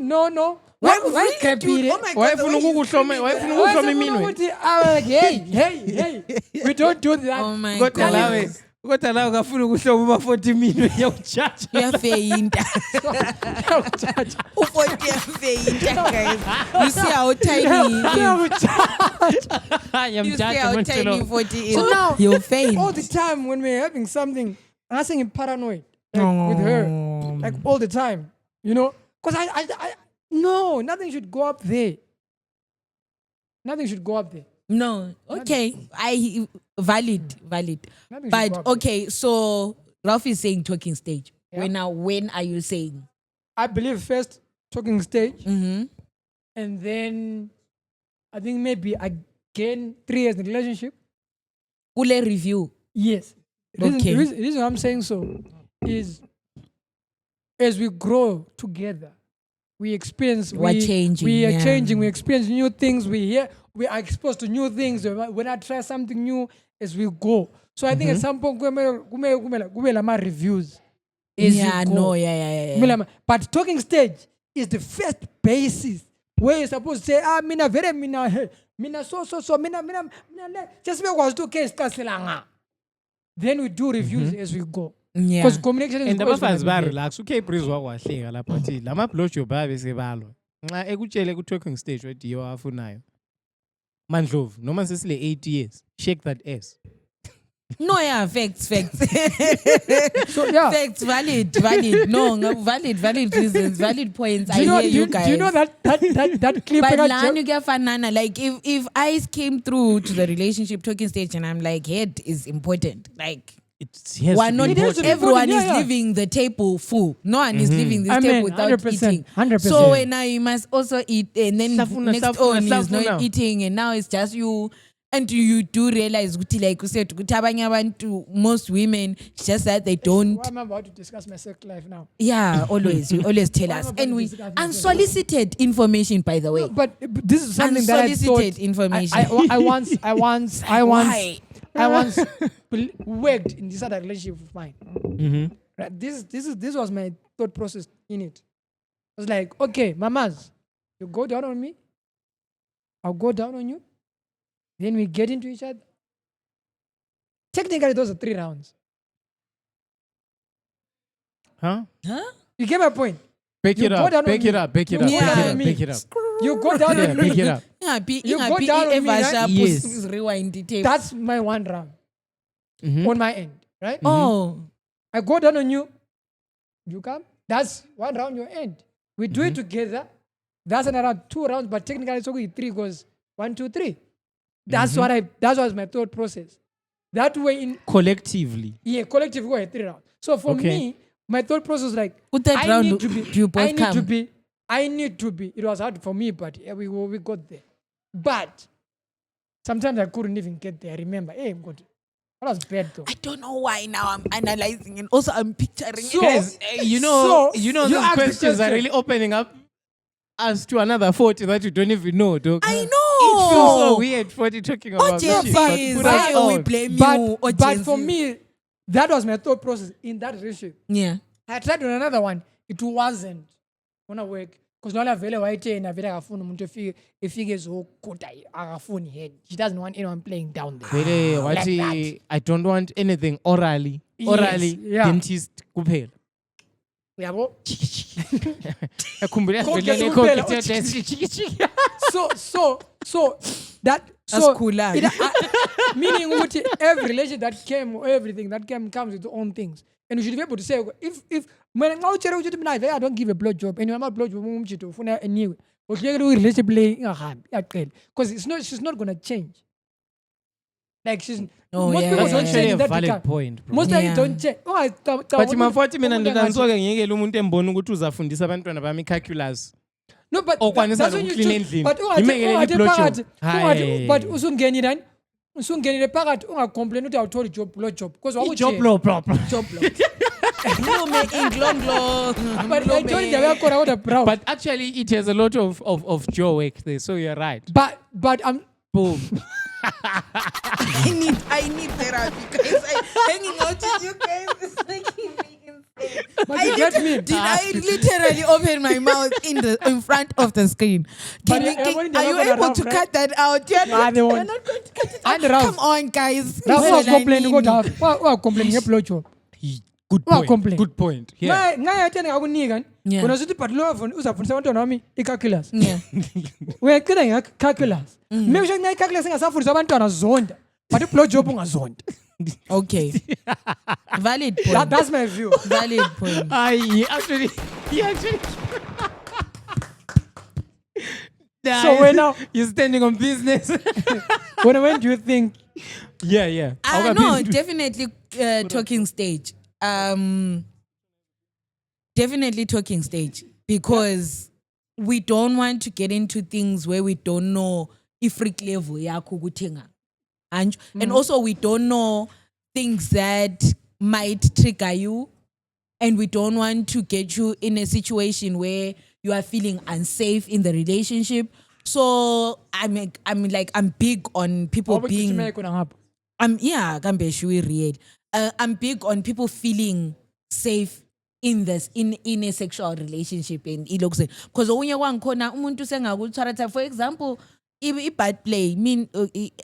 Why Really, can't dude? be Oh my God, Wayefuna the way you- ukukuhloma, wayefuna ukuhloma iminwe. I was like, hey, we don't do that. Oh my Kodwa God. lawe, kodwa lawe kafuna ukuhloma uma-40 iminwe yawujaja. Uyafeyinta. U-40 uyafeyinta, guys. You see how tiny he is. You see how tiny 40 is. So now, You'll faint. all the time when we're having something, I'm saying paranoid like, with her, like all the time, you know? Because no, nothing should go up there. Nothing should go up there. No, okay. Valid. Nothing should But go up there. okay, so Ralph is saying talking stage. Yeah. When are you saying? I believe first talking stage, Mm-hmm. and then I think maybe again 3 years in relationship. Ule review. Yes. Okay. The reason I'm saying so is as we grow together, we experience. We're changing, We are yeah. changing. We experience new things. We are exposed to new things. When I try something new, as we go. So I think at some point, kumele reviews. As Yeah, you go. no, yeah. Kumele but talking stage is the first basis where you're supposed to say, mina very mina hey, mina so mina le. Just because to case kasilanga. Then we do reviews as we go. Yeah. Because communication is And always abafazi gonna be there. ba-relax uCapri's wakwahleka lapho athi lama blowjob abesebalwa nxa ekutshele ku-talking stage wethi yiyo afunayo Mandlovu noma sesile 8 years shake that ass. No, yeah, facts. So yeah. Facts, valid. No, valid reasons, valid points. Do you know, I hear you guys. do you know that clip? But that lan you get fanana. Like if eyes came through to the relationship talking stage and I'm like, head is important. Like we're not It has to be everyone important, is yeah. leaving the table full. No one is leaving this I table mean, without 100%, eating. 100%. So now you must also eat, and then Safuna, next safuna, on is safuna. not eating, and now it's just you. And you do realize, ukuthi, like you said, ukuthi abanye abantu, most women, it's just that they don't. Why am I about to discuss my sex life now? Yeah, always. You always tell Why us. am I And we discussing this? unsolicited information, by the way. But this is something that I Unsolicited thought. information. I once Why? worked in this other relationship of mine. Right? This was my thought process in it. I was like, okay, mamas, you go down on me, I'll go down on you. Then we get into each other. Technically, those are 3 rounds. Huh? You get my point. Back You it go up, down on back me. it up, back it up, You go back down it on up, me. back it up. You go down Yeah, on back me. it up. You go down on me, right? Yes. Rewind the tape. That's my 1 round Mhm. on my end, right? Oh. I go down on you. You come. That's 1 round your end. We do it together. That's another 2 rounds, but technically it's only 3 because 1, 2, 3. That was my thought process. That way in Collectively. collective we go 3 rounds. So for Okay. me, my thought process was like With that I round, need to be. do you both I need to come? be. I need to be. It was hard for me, but yeah, we got there. But sometimes I couldn't even get there. I remember, hey, God, that was bad though. I don't know why now I'm analyzing and also I'm picturing So- it. Guys, you know So, those you ask the questions are question. really opening up us to another 40 that you don't even know, dog. I It feels so know. weird 40 talking about Gen this shit, but Zs, put us why we on. blame you? or But Gen for Zs? me, that was my thought process in that relationship. Yeah. I tried on another one. It wasn't gonna work. Because now vele wayithena vele akafuni umuntu efike ezokuda akafuni head. She doesn't want anyone playing down there. Vele Like wathi, that. I don't want anything orally. Yes, Orally, yeah. dentist kuphela. Uyabo? Akhumbula Konke sivelele kuphela, konke uthi- dentist. So that That's cool, lah. meaning ukuthi every relationship that came or everything that came comes with its own things. And you should be able to say if mina nxa utshela ukuthi mina I don't give a blow job and you're blow job umjito ufuna a new uhlekele relationship le ingahambi iyaqela because she's not going to change. Like she's Oh, most yeah, people That's don't yeah, change actually in a that valid regard. point, bro. Most of Yeah. you don't change. But mafuthi mina ngizoke ngiyekele umuntu embona ukuthi uzafundisa abantwana bami calculus. No, but Okwanisa that's when you nokuclean choose. endlini. But Ngimekele i-blow job. Hayi. but usungenile usungenile phakathi ungacomplain ukuthi awutholi blow job because Job law, bro. Job block. Nglume inglonglo. but I told you yakhona kodwa brown. But actually, it has a lot of jaw work there, so you're right. But I'm Boom. I need therapy guys. Hanging out with you guys is making me insane. but you get me. Did I literally open my mouth in front of the screen? But everybody Are you never able gonna to laugh, cut that out? You're Nah, they you're won't. not going to cut it And out. Ralph. Come on, guys. That's Well, what I complaining mean- kodwa wa complaining ngeblow job. Good Wa point. complain. Good point. Yeah. Ngayathena ngakunika Yeah. kona sithi but lo uzafundisa abantwana bami i-calculus. Yeah. Uyaqina nge-calculus. Make sure i-calculus ingasafundisa abantwana zonda. But i-blow job ungazonda. Okay. Valid point. That's my view. Valid point. He actually. So when now- you're standing on business. When do you think yeah. No, definitely talking stage. Definitely talking stage because we don't want to get into things where we don't know if freak level yakho kutenga. And also we don't know things that might trigger you, and we don't want to get you in a situation where you are feeling unsafe in the relationship. So I'm big on people being I'm big on people feeling safe in this in a sexual relationship in ilokuse because okunye kwangikhona umuntu sengakuthwara. For example, bad play.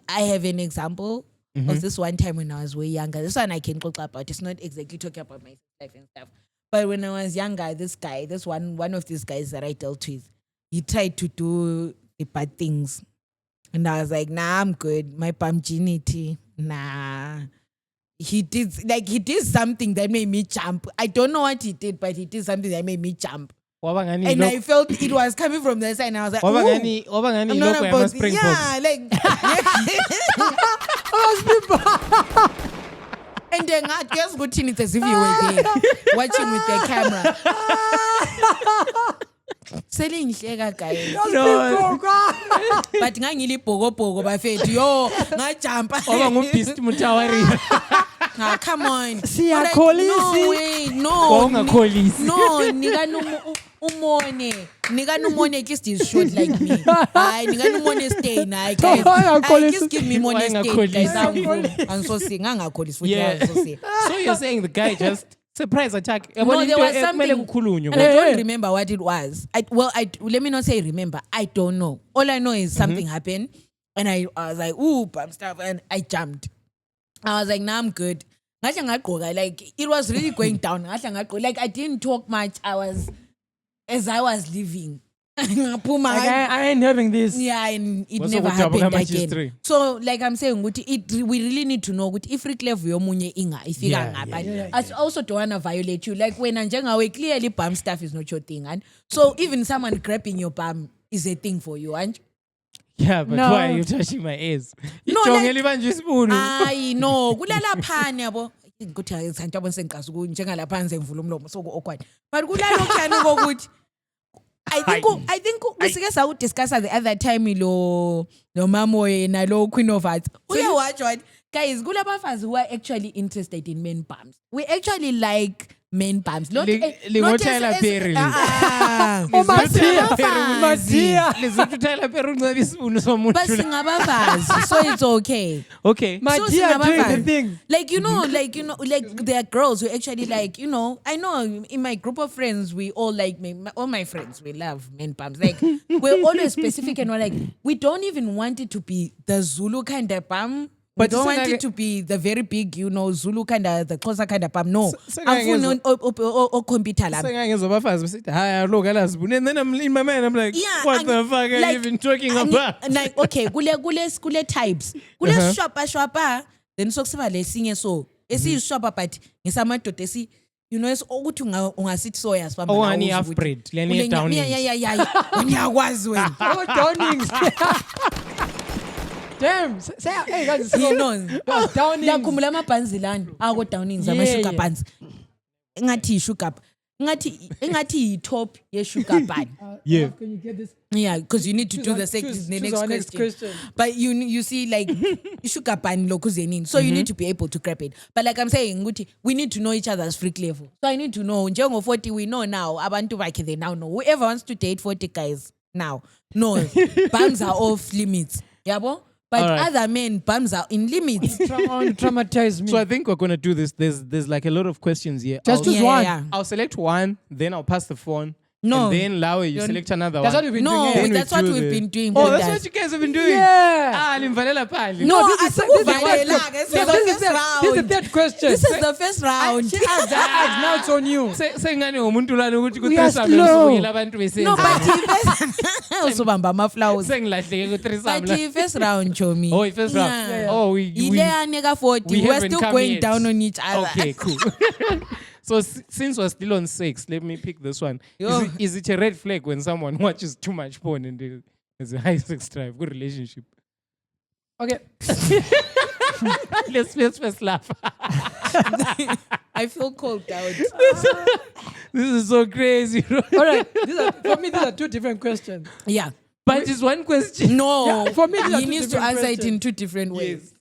I have an example of this one time when I was way younger. This one I can talk about. It's not exactly talking about my life and stuff. But when I was younger, this one of these guys that I dealt with, he tried to do the bad things. And I was like, nah, I'm good. My virginity, nah. He did something that made me jump. I don't know what he did, but he did something that made me jump. And I felt it was coming from the side, and I was like, ooh, I'm not about yeah, like and then I just go to it as if you were there watching with the camera. Selling shega guys. But ngangili pogo bafethu yo ngajumpa. Oba ngubeast mutawari. Ah, come on. Siyakholisi. No way, no. Ongakholisi. No, nika no umone at least is short like me. Hayi nika no umone stay nayi guys. Ongakholisi. Just give me money stay guys. Ongakholisi. I'm so sick. Ngangakholisi futhi Yeah. so sick. So you're saying the guy just surprise attack? No, there was something. And kukhulunywa. I don't remember what it was. Let me not say remember. I don't know. All I know is something happened, and I was like, ooh, bam stuff, and I jumped. I was like, nah, I'm good. Like it was really going down. Like I didn't talk much. As I was leaving. I ain't having this. Yeah, and it What's never up with happened Double again. History? So, like I'm saying, we really need to know if freak level yomunye inga if I also don't wanna violate you. Like when Anjanga clearly bum stuff is not your thing, and so even someone grabbing your bum is a thing for you, and Yeah, but No. why are you touching my ears? No, Ijongela like- ibanje isipunu. I know kulala phani yabo ukuthi ayithanda yabo sengiqasa njengalapha nje ngivula umlomo so awkward but kulala okhani kokuthi I think usike sawu discuss the other time lo mamo yena lo Queen of Hearts watch what guys kulabafazi who are actually interested in men bums. We actually like men bumps. Not Tyler Perry. Oh, Matia. Lizothu Tyler Perry unceba isibunu somuntu. But singabafazi, so it's okay. Okay. Matia doing the singabafazi. thing. Like there are girls who actually like, I know in my group of friends we all like all my friends we love men bumps. Like we're always specific and we're like we don't even want it to be the Zulu kind of bum. We don't want it to be the very big, Zulu kind of, the Xhosa kind of bum. No. I'm computer lab. Sengangezobafazi besithi hayi look alazibune, and then I'm in my mind I'm like what the fuck are you even talking about? Like okay, kule types. Kule shwapa then sokusiba lesinye so. Esiyishwapa but ngisamadoda esi ukuthi ungasithi soya sibamba nawo. Oh, ani half breed. Leni down. Yeah. Ngiyakwazi wena. Oh, Downings. Damn. Say, hey guys, Downings. Ngiyakhumbula amabhanzi lana. Ako Downings ama-sugar buns. Engathi sugar. Engathi top ye sugar bun. Yeah. Can you get this? Yeah, because you need to do the next question. But you see, like, sugar bun lokuzenin. So you need to be able to grab it. But like I'm saying, we need to know each other's freak level. So I need to know, Njengo 40, we know now. Abantu bakhe, they now know. Whoever wants to date 40 guys now, no, bums are off limits. Yabo? But other men, bums are in limits. Traumatize me. So I think we're going to do this. There's like a lot of questions here. Just choose one. Yeah. I'll select one, then I'll pass the phone. No. And then Lawe, you select another That's one. what we've been doing. No, Then that's we what do we've the- been doing. Oh, with that's us. what you guys have been doing? Yeah. No, Limvalela pali. this is the first round. This is the third question. This is the first round. Now it's on you. Sengani umuntu lana ukuthi We are ku-threesome slow. lusukela abantu besenza. No, but usubamba ama-flowers. Sengilahleke ku-threesome But la. first round, Chomi. Oh, first round. Yeah. Oh, we Ile nigga 40. we We're haven't still come going yet. down on each other. Okay, cool. So since we're still on sex, let me pick this one. Yo. Is it a red flag when someone watches too much porn and there's a high sex drive? Good relationship. Okay. let's first laugh. I feel cold out. This is so crazy. All right. For me, these are two different questions. Yeah. But it's one question. No. Yeah, for me, these are he two needs to different answer it questions. in two different ways.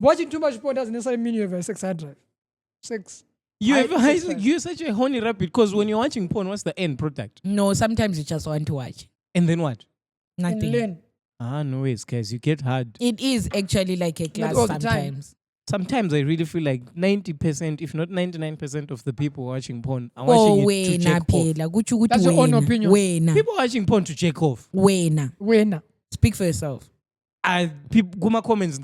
Watching too much porn doesn't necessarily mean you have a sex hard drive. Sex. You I- have a high sex sex. drive. You're such a horny rabbit because when you're watching porn, what's the end product? No, sometimes you just want to watch. And then what? And Nothing. learn. No ways, guys. You get hard. It is actually like a class all the time. sometimes. Sometimes I really feel like 90%, if not 99% of the people watching porn are watching it to Wena check off. phela. Kutsho ukuthi That's your own wena. opinion. Wena. People watching porn to check off. Wena. Speak for yourself. People, kuma comments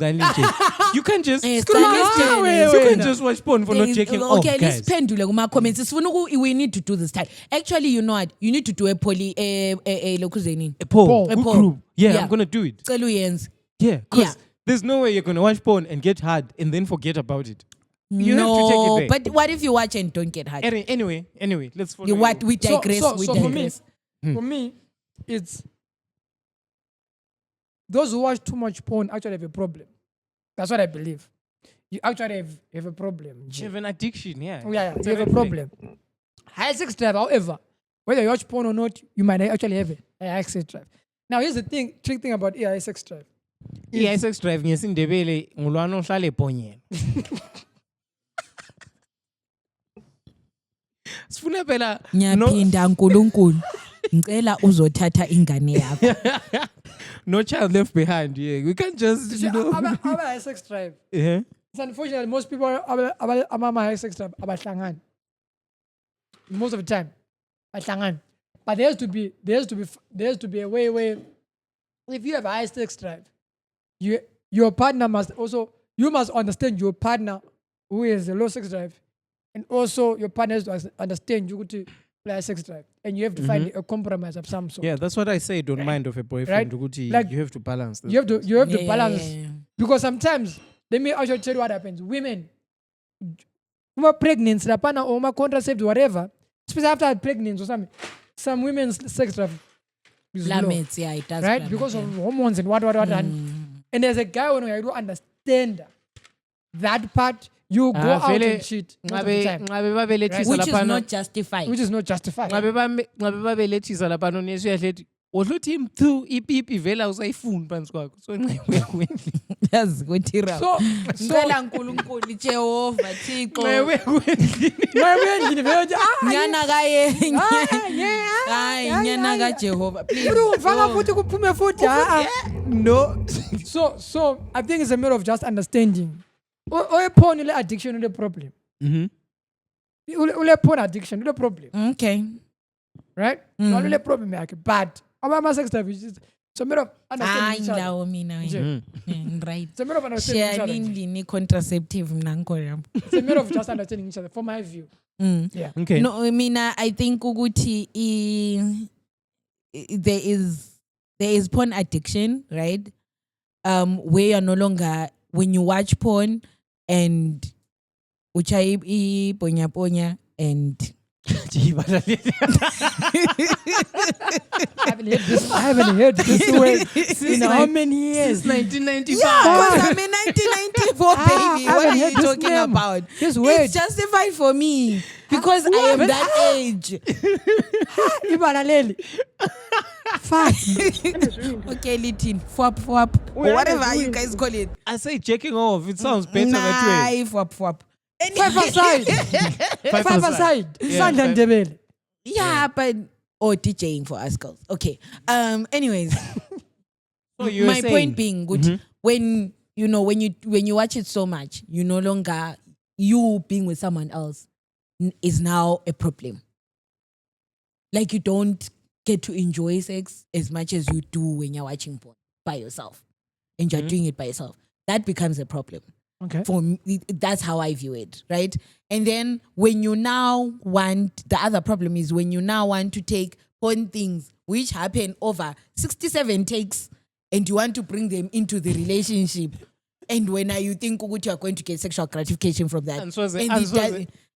you can just Eh, you Stanley can just watch porn for not checking off, Okay, let's guys. pendule kuma comments. We need to do this time. Actually, you know what? You need to do a lokuzeni. A poll. A Good poll. group. Yeah, Yeah. I'm gonna do it. Celu yenze. Yeah, because Yeah. there's no way you're gonna watch porn and get hard and then forget about it. You have to No, take it there. but what if you watch and don't get hurt? Anyway, let's follow. You what? We digress. we So for me, digress. for me, it's those who watch too much porn actually have a problem. That's what I believe. You actually have a problem. You have an addiction, yeah. Oh, yeah, It's you have a red flag. problem. High sex drive, however, whether you watch porn or not, you might actually have a high sex drive. Now, here's the trick thing about high sex drive. I-sex drive ngesindebele ngulwana ohlala ebhonyela. Sifuna phela Ngiyaphinda nkulunkulu. Ngicela uzothatha ingane yakho. no child left behind. Yeah, we can't just Our high sex drive. Yeah. It's unfortunate most people are high sex drive abahlangan. Most of the time, abahlangan. But there has to be a way where if you have a high sex drive, your partner must also you must understand your partner who has a low sex drive, and also your partner has to understand you to play a sex drive, and you have to find a compromise of some sort. Yeah, that's what I say. Don't mind of a boyfriend. Right? Ukuthi Like, you have to balance. You have to Yeah, balance yeah. because sometimes let me actually tell you what happens. Women, who are pregnant, or contraceptive, whatever, especially after pregnancy or something, some women's sex drive is low, Lamets, yeah, it does. right? plummet, Because yeah. of hormones and what. And there's a guy when I don't understand that part. You go out and cheat most of the time, Which is not justified. which is not justified. babelethisa lapha nesi uyahle Othothi mthu ipipi vela usayifuni phansi kwakho. So nxa kwendlini. Yazi ukuthi ra. So Ngicela uNkulunkulu Jehova Thixo. Nxa kwendlini. Maybe vele Nyana kaye. Hayi nyana ka Jehova. Please. ufaka futhi kuphume futhi. No. So I think it's a matter of just understanding. Porn ile addiction ile problem. Ule porn addiction ile problem. Okay. Right? No ile problem yakhe, but ama sex drive is it's a matter of understanding each other. Ndawo mina wena. Right. It's a matter of understanding each other. Share contraceptive mna ngikho. It's a matter of just understanding each other from my view. Yeah. Okay. No, mina I think ukuthi there is porn addiction, right? Where you're no longer, when you watch porn and uchai ponya ponya and I haven't heard this word in how many years? Since 1995. because I'm in 1994, baby. What are you talking name. about? This word. It's justified for me because I am that age. Ibalaleli. Fuck. Okay, Litin, fwap, or whatever you guys call it. I say checking off. It sounds better that way. Fwap. Five aside. Five aside. Sandla Ndebele. Yeah, but DJing for us girls. Okay. Anyways, So you were my saying, point being, good when you watch it so much, you no longer you being with someone else is now a problem. Like you don't get to enjoy sex as much as you do when you're watching porn by yourself, and you're doing it by yourself. That becomes a problem. Okay. For me, that's how I view it, right? And then when you now want, the other problem is when you now want to take porn things which happen over 67 takes and you want to bring them into the relationship. And when you think you are going to get sexual gratification from that,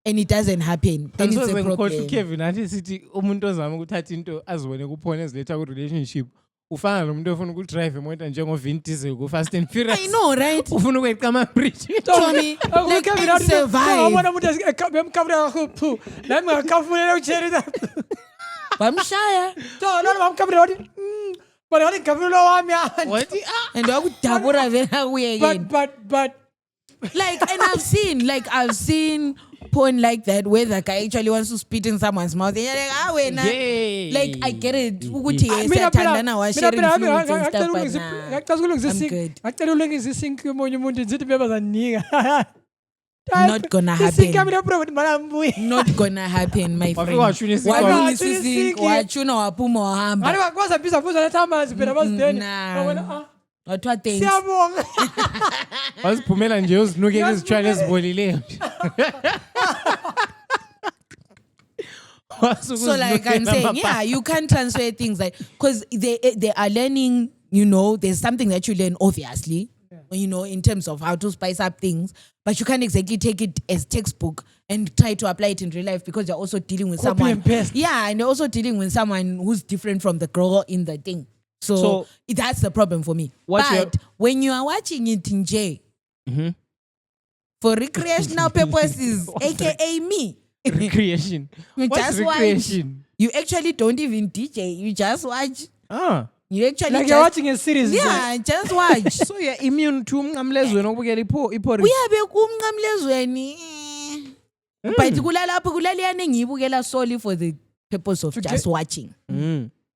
and it doesn't happen, then it's a problem. Kevin athi sithi umuntu ozama ukuthatha into azibone kuphone eziletha ku relationship ufana nomuntu ofuna ukudrive imota njengo Vin Diesel ku Fast and Furious. I know, right? Ufuna ukweqa ama bridge. Tommy, let me survive. Abona umuntu bemkabula kakhulu. Nami ngakafulela ucherry. Bamshaya. Nalo bamkabula wathi but wathi ngikabula wami Wathi and wakudabura vela kuye again. But like, and I've seen porn like that where the guy actually wants to spit in someone's mouth. And you're like, Yay. like I get it. Ukuthi siyathandana wa sharing fluids and stuff, but I'm good. Ngicela ulungise isink yomunye umuntu ngithi beba zanika. Not gonna happen. Not gonna happen, my friend. Walungisa isink, wachuna waphuma wahamba. Ngani kwaza pizza fuza letha amanzi phela bazideni. Nah. Wathwa thanks. Siyabonga. waziphumela nje uzinukela izitshwala ezibolileyo. So like I'm saying, yeah, you can't transfer things like, because they are learning, there's something that you learn obviously, in terms of how to spice up things, but you can't exactly take it as textbook and try to apply it in real life because you're also dealing with Copy someone. and paste. Yeah, and you're also dealing with someone who's different from the girl in the thing. So that's the problem for me. But when you are watching it in J, for recreational purposes, aka me. Recreation. What's Just recreation? You actually don't even DJ. You just watch. You actually Like you're watching a series. Yeah, just watch. So you're immune to umnqamlezweni okubukela iporn. Uyabe kumnqamlezweni. But kulaliyana engiyibukela solely for the purpose of just watching.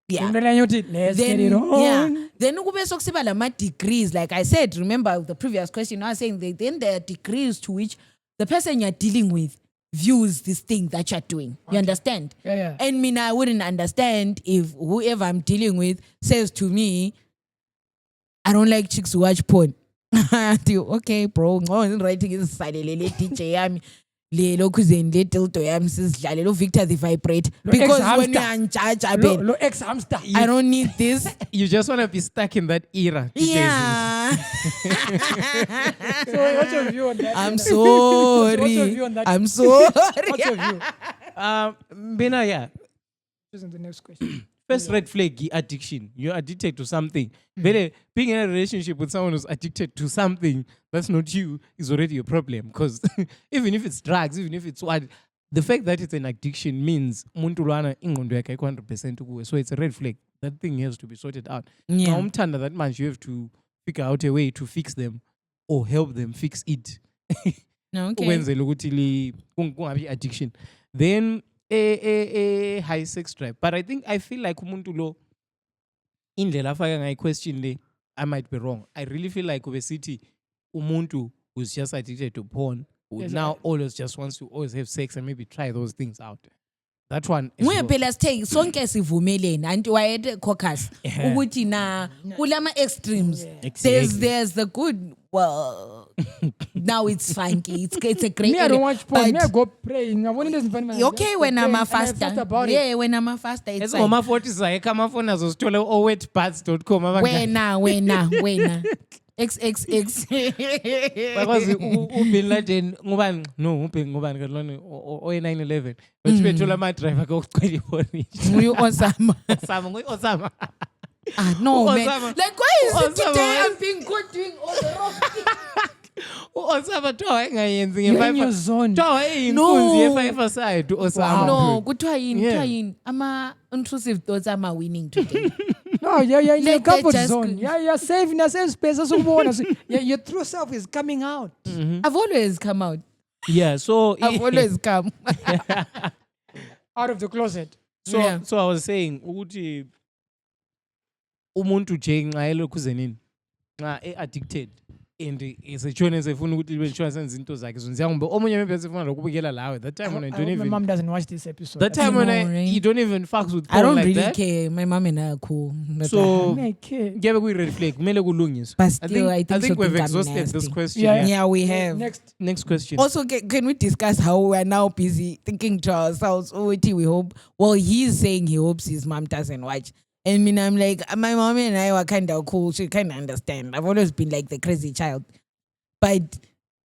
Yeah. Let's get it on. Then kube sokusiba lama degrees, like I said, remember the previous question I was saying then there are degrees to which the person you're dealing with views this thing that you're doing. You understand? Yeah. And I wouldn't understand if whoever I'm dealing with says to me, I don't like chicks who watch porn. Okay, bro, writing is silent DJ yami. Le lokuzeni le dildo yami sizidlale lo Victor the vibrate because when you judge lo ex hamster. I don't need this. You just want to be stuck in that era. Yeah. So what's your view on that? I'm sorry. What's your view on that? I'm sorry. What's your view? Bena, yeah. This is the next question. First red flag, addiction. You're addicted to something. Being in a relationship with someone who's addicted to something that's not you is already a problem. Because even if it's drugs, even if it's what, the fact that it's an addiction means muntu lwana ingqondo yakhe 100% kuwe. So it's a red flag. that thing has to be sorted out. Yeah. Now, umthanda that much, you have to figure out a way to fix them or help them fix it. No, okay. Ukwenzela ukuthi kungabi addiction. Then a high sex drive. But I feel like umuntu lo indlela afaka ngayi question le, I might be wrong. I really feel like ubesithi umuntu who's just addicted to porn who Yes, now always just wants to always have sex and maybe try those things out. That one is Nguye wrong. phela sithe sonke sivumelene anti wayethe caucus ukuthi na kulama extremes there's the good well now it's funky it's a great Me, I don't watch porn. Me, I but go praying. I want to listen to okay when I'm a faster about it. yeah when I'm a faster it's like Esingoma 40 sayeka amafoni azosithola owetbuds.com wena XXX bakwazi uBin Laden ngubani no ngubani kalona o911 bethi bethola ama driver ka24 nguye Osama Osama Osama no man Osama. like why is it Osama. today I'm being good doing all the wrong things Osama thowa engayenzi You're in your nge5 zone. thowa eyinkunzi ye5 side Osama no kuthiwa yini Yeah. kuthiwa yini ama intrusive thoughts are winning today No, you're in your Let that comfort just zone. go. Yeah, you're safe in a safe space. That's what so your true self is coming out. I've always come out yeah so I've always come Out of the closet. Yeah. so I was saying ukuthi umuntu nje nxa elokhuze nini nxa addicted and esetshona esefuna ukuthi libe nshona senza into zakhe zonziya kumbe omunye maybe esefuna lokubukela lawe that time when I I don't hope my even mom doesn't watch this episode. that time when know, right? you don't even fucks with I porn don't like really that care my mom and I are cool but, so Okay. kuyabe kuyi red flag kumele kulungiswe but still I think I think so we've think I'm exhausted this nasty. question Yeah. yeah. Yeah, we have. Next question Also, can we discuss how we are now busy thinking to ourselves, oh, we hope. Well, he's saying he hopes his mom doesn't watch. I mean, I'm like, my mom and I were kind of cool. She kind of understand. I've always been like the crazy child. But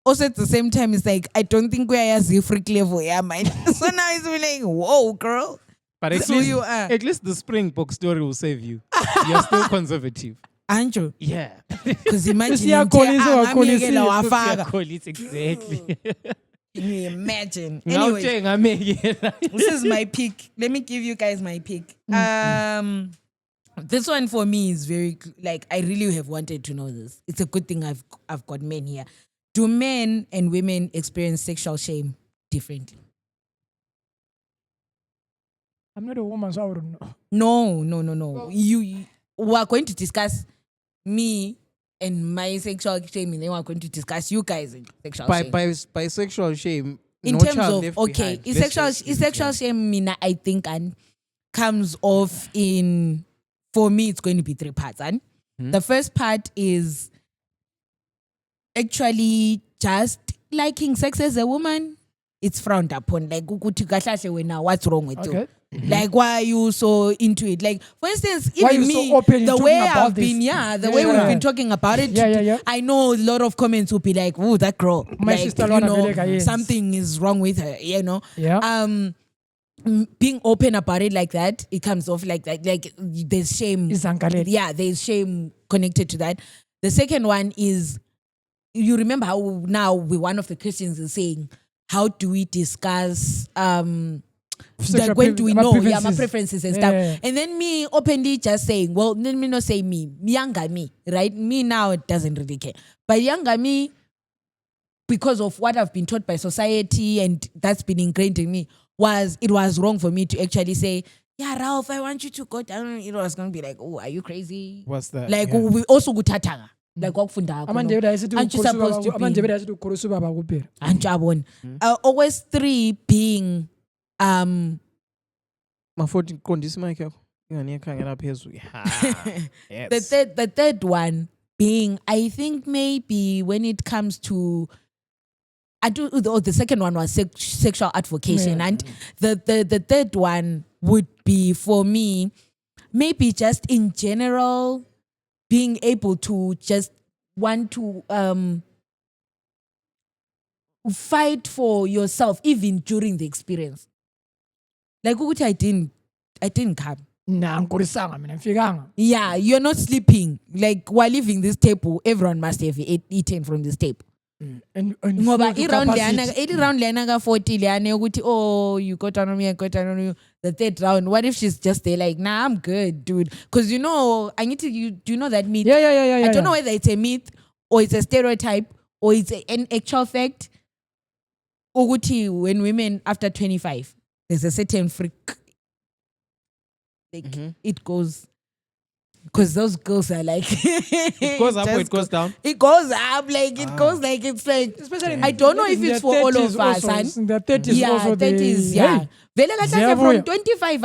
also at the same time, it's like, I don't think we are as freak level, yeah, man. So now it's like, whoa, girl. but at So least, you are. at least the Springbok story will save you you're still conservative Andrew, yeah because imagine Siyakholisa, wakholisa. Siyakholisa, exactly Can you imagine? Anyway, ngawuthe ngamekela this is my pick. Let me give you guys my pick. This one for me is very like I really have wanted to know this. It's a good thing I've got men here. Do men and women experience sexual shame differently? I'm not a woman, so I wouldn't know. No. You we are going to discuss me and my sexual shame, and then we are going to discuss you guys and sexual shame. by sexual shame In no terms child of left okay, behind. is sexual shame mina I think and comes off in for me it's going to be 3 parts. And the first part is actually just liking sex as a woman. It's frowned upon. Like ukuthi kahlahle wena, what's wrong with you? Okay. Like why are you so into it? Like for instance, Why even you so me, open in the talking way about I've this? been, the Yeah, way we've yeah. been talking about it, Yeah. I know a lot of comments will be like, "Oh, that girl, My like, sister you Lorna know, Belega, yes. something is wrong with her." You know, Yeah. being open about it like that, it comes off like that. Like there's shame. Izankalele. Yeah, there's shame connected to that. The second one is, you remember how now one of the Christians is saying, how do we discuss Sexual like when do we my know my preferences. preferences and Yeah, stuff? yeah. And then me openly just saying, well, let me not say me, younger me, right? Me now it doesn't really care. But younger me, because of what I've been taught by society and that's been ingrained in me, it was wrong for me to actually say, yeah, Ralph, I want you to go down. You know, I was going to be like, oh, are you crazy? What's that? Like, Yeah. we also guthatanga. Like, wakufunda. Amandebele ayesithi Aren't you ukukhuliswa supposed to baba- be? Amandebele ayesithi ukukhuliswa baba kuphela. Anjabon. Always 3 being, Mafoti qondisa mic yakho. Ingani yakhangela phezulu. Yes. the third one being, I think maybe when it comes to, the second one was sexual advocacy, Yeah. and the third one would be for me maybe just in general being able to just want to fight for yourself even during the experience. Like ukuthi I didn't come. Nah, ngikhulisanga mina ngifikanga. Yeah, you're not sleeping. Like while leaving this table, everyone must have eaten from this table. and ngoba full i-round capacity. leyana i-round leyana ka-40 leyana yokuthi oh you got on me, I got on you, the third round, what if she's just there like nah I'm good dude, because you know I need to do you know that myth? Yeah. I don't know whether it's a myth or it's a stereotype or it's an actual fact ukuthi when women after 25 there's a certain freak like it goes because those girls are like It goes up or it goes down? it goes up like it goes like it's like Especially I don't know if in it's their for all of 30s us also, and in their 30s yeah also 30s they, yeah hey, vele kahle ziyabuya. from 25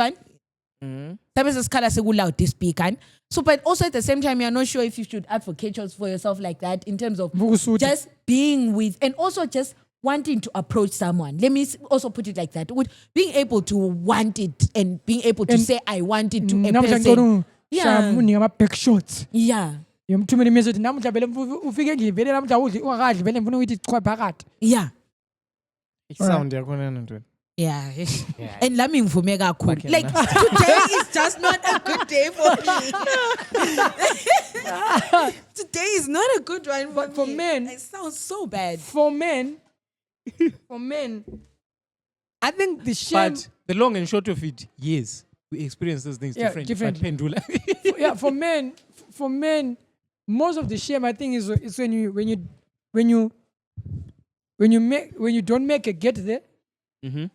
and sabe sesikhala sekulloud to speak and so but also at the same time you're not sure if you should advocate for yourself like that in terms of Vukusuthi. just being with and also just wanting to approach someone. Let me also put it like that. With being able to want it and being able to And say I want it to a namuhla person. ngicela Yeah. ushaya ama-back shots Yeah. ngimthumela imessage namuhla vele ufike endlini vele namuhla udli ungakadli vele ngifuna ukuthi chwa phakathi Yeah. Sound yakhona ntweni. Yeah. And lami ngivume kakhulu. Okay, Like today is just not a good day for me. Today is not a good one But for me. men- It sounds so bad. for men I think the shame But the long and short of it, yes, we experience those things Yeah, differently. differently. But pendula. yeah, for men, most of the shame I think is when you don't make a get there. Mm-hmm.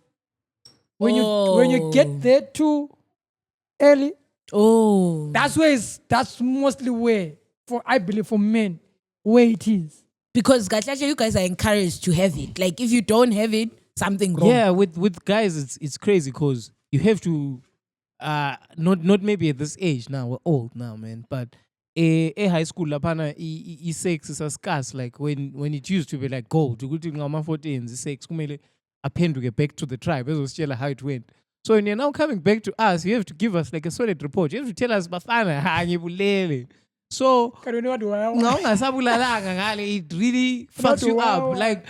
When you get there too early, Oh. that's mostly where I believe for men where it is. Because Gatlacha, you guys are encouraged to have it. Like if you don't have it, something wrong. Yeah, with guys, it's crazy because you have to, not maybe at this age now. We're old now, man. But a high school lapana sex is scarce. Like when it used to be like gold. You go to ngama 14, the sex kumele aphenduke back to the tribe. That's how it went. So when you're now coming back to us, you have to give us like a solid report. You have to tell us bafana ha ngibulele. So it really fucks you up. Like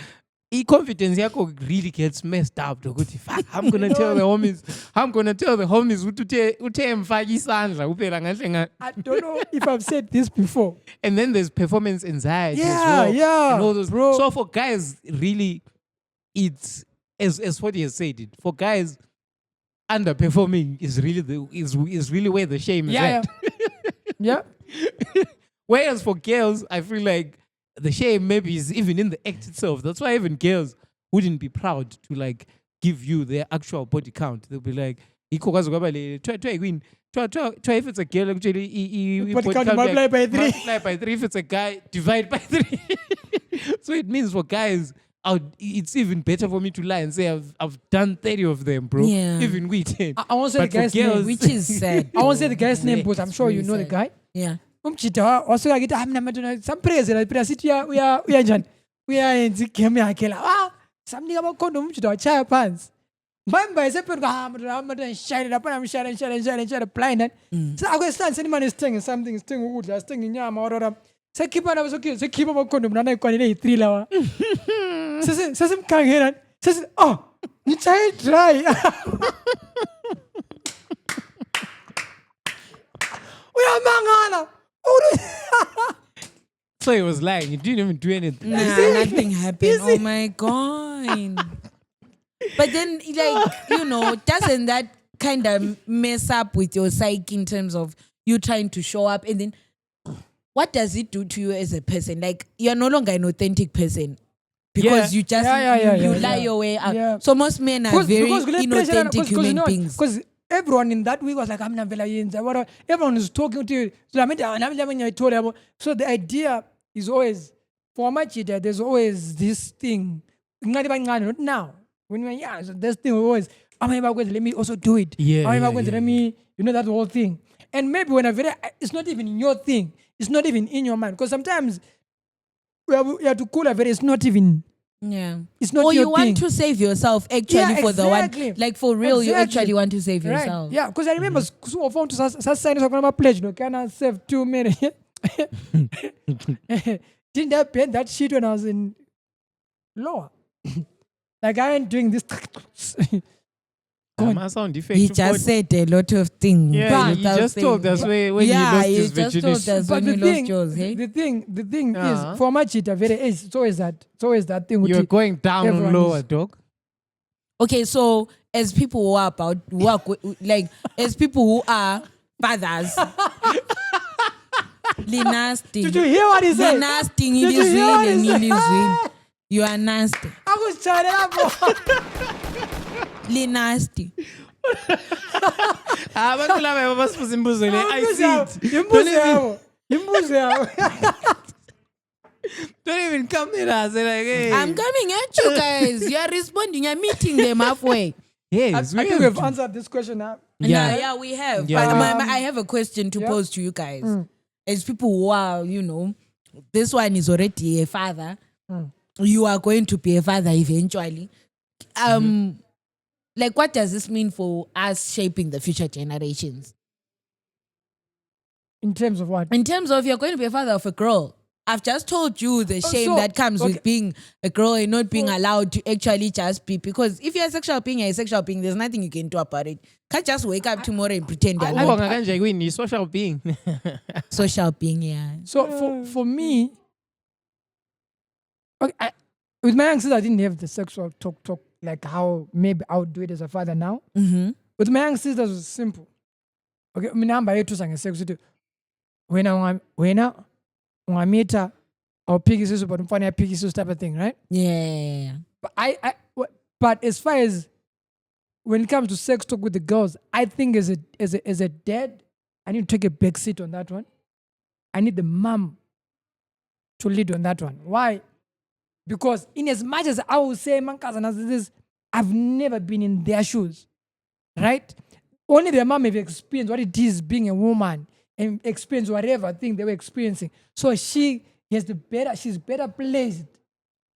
confidence yako really gets messed up. Fuck, I'm gonna tell the homies I don't know if I've said this before. and then there's performance anxiety as Yeah, well. yeah, And all those. bro. So for guys, really, it's as what he has said. It for guys, underperforming is really where the shame is Yeah, at. yeah. Whereas for girls, I feel like the shame maybe is even in the act itself. That's why even girls wouldn't be proud to like give you their actual body count. They'll be like, try if it's a girl actually Body count multiply by 3. multiply by 3. If it's a guy, divide by 3. So it means for guys, it's even better for me to lie and say I've done 30 of them, bro. Yeah. Even we 10. I won't say But the for guy's girls- name. Which is sad. I won't say the guy's name, but I'm It's sure you really know the sad. guy. Yeah. Umchita wasuka akithi mina madonna samprezela phela sithi uya njani uyayenza igame yakhe la samnika amakhondomu umchita wachaya phansi mbamba esephendula madonna shine lapha namshine blind and so akwesihlanje senimane sithenge ukudla sithenge inyama orora sekhipha nabo sekhipha amakhondomu nana ikwanele yi3 lawa sesimkhangela sesi ngichaye dry uyamangala So he was lying. He didn't even do anything. Nah, nothing happened. Oh my god. But then, like, you know, doesn't that kind of mess up with your psyche in terms of you trying to show up? And then what does it do to you as a person? Like, you're no longer an authentic person. Because you just you lie your way out. Yeah. So most men are very inauthentic human beings. Because everyone in that week was like, I'm not vela yenza. Everyone is talking to you. So the idea is always, for my cheater, there's always this thing. Not now. When we're young, so this thing always, let me also do it. Let me, that whole thing. And maybe when it's not even your thing. It's not even in your mind. Because sometimes we have to call it's not even. Yeah. It's not or your you want thing. to save yourself actually for the one. Like for real, you actually want to save yourself. Right. Yeah, because I remember school phone to sign up pledge, can I save 2 minutes? Didn't I pay that shit when I was in lower? Like I ain't doing this. My sound effect. He just said a lot of things. Yeah, he without just told saying- us when he lost his just told virginity. us But when the he thing, lost yours. Hey? the thing Uh-huh. is, for my cheetah, it's always that thing. You're With going down everyone lower, is- dog. Okay, so as people who are as people who are fathers, nasty. Did you hear what he said? Nasty, Did you hear what he said? You are nasty. I was trying up. Nasty. Abantu laba basibuza imibuzo le. I see it. Imbuzo yabo. Don't even come near us. Like, hey. I'm coming at you guys. You are responding. You're meeting them halfway. Yes, I think we've answered this question now. Yeah, we have. Yeah. But I have a question to Yeah. pose to you guys. As people who are, this one is already a father. You are going to be a father eventually. Like, what does this mean for us shaping the future generations? In terms of what? In terms of you're going to be a father of a girl. I've just told you the shame so, that comes okay. with being a girl and not being allowed to actually just be. Because if you're a sexual being, you're a sexual being. There's nothing you can do about it. Can't just wake up tomorrow and pretend you're not Ubonga kanje kuyini social being. social being. Yeah. So for me, okay, with my young sister, I didn't have the sexual talk like how maybe I would do it as a father now. Mm-hmm. With my young sisters, it was simple. Okay, mina hamba yethu sangesex uthi wena ungamita awuphiki isisu but umfana yaphiki isisu type of thing, right? Yeah. But but as far as when it comes to sex talk with the girls, I think as a dad, I need to take a back seat on that one. I need the mom to lead on that one. Why? Because in as much as I will say, Mankazana, this, I've never been in their shoes, right? Only their mom have experienced what it is being a woman and experience whatever thing they were experiencing. So she's better placed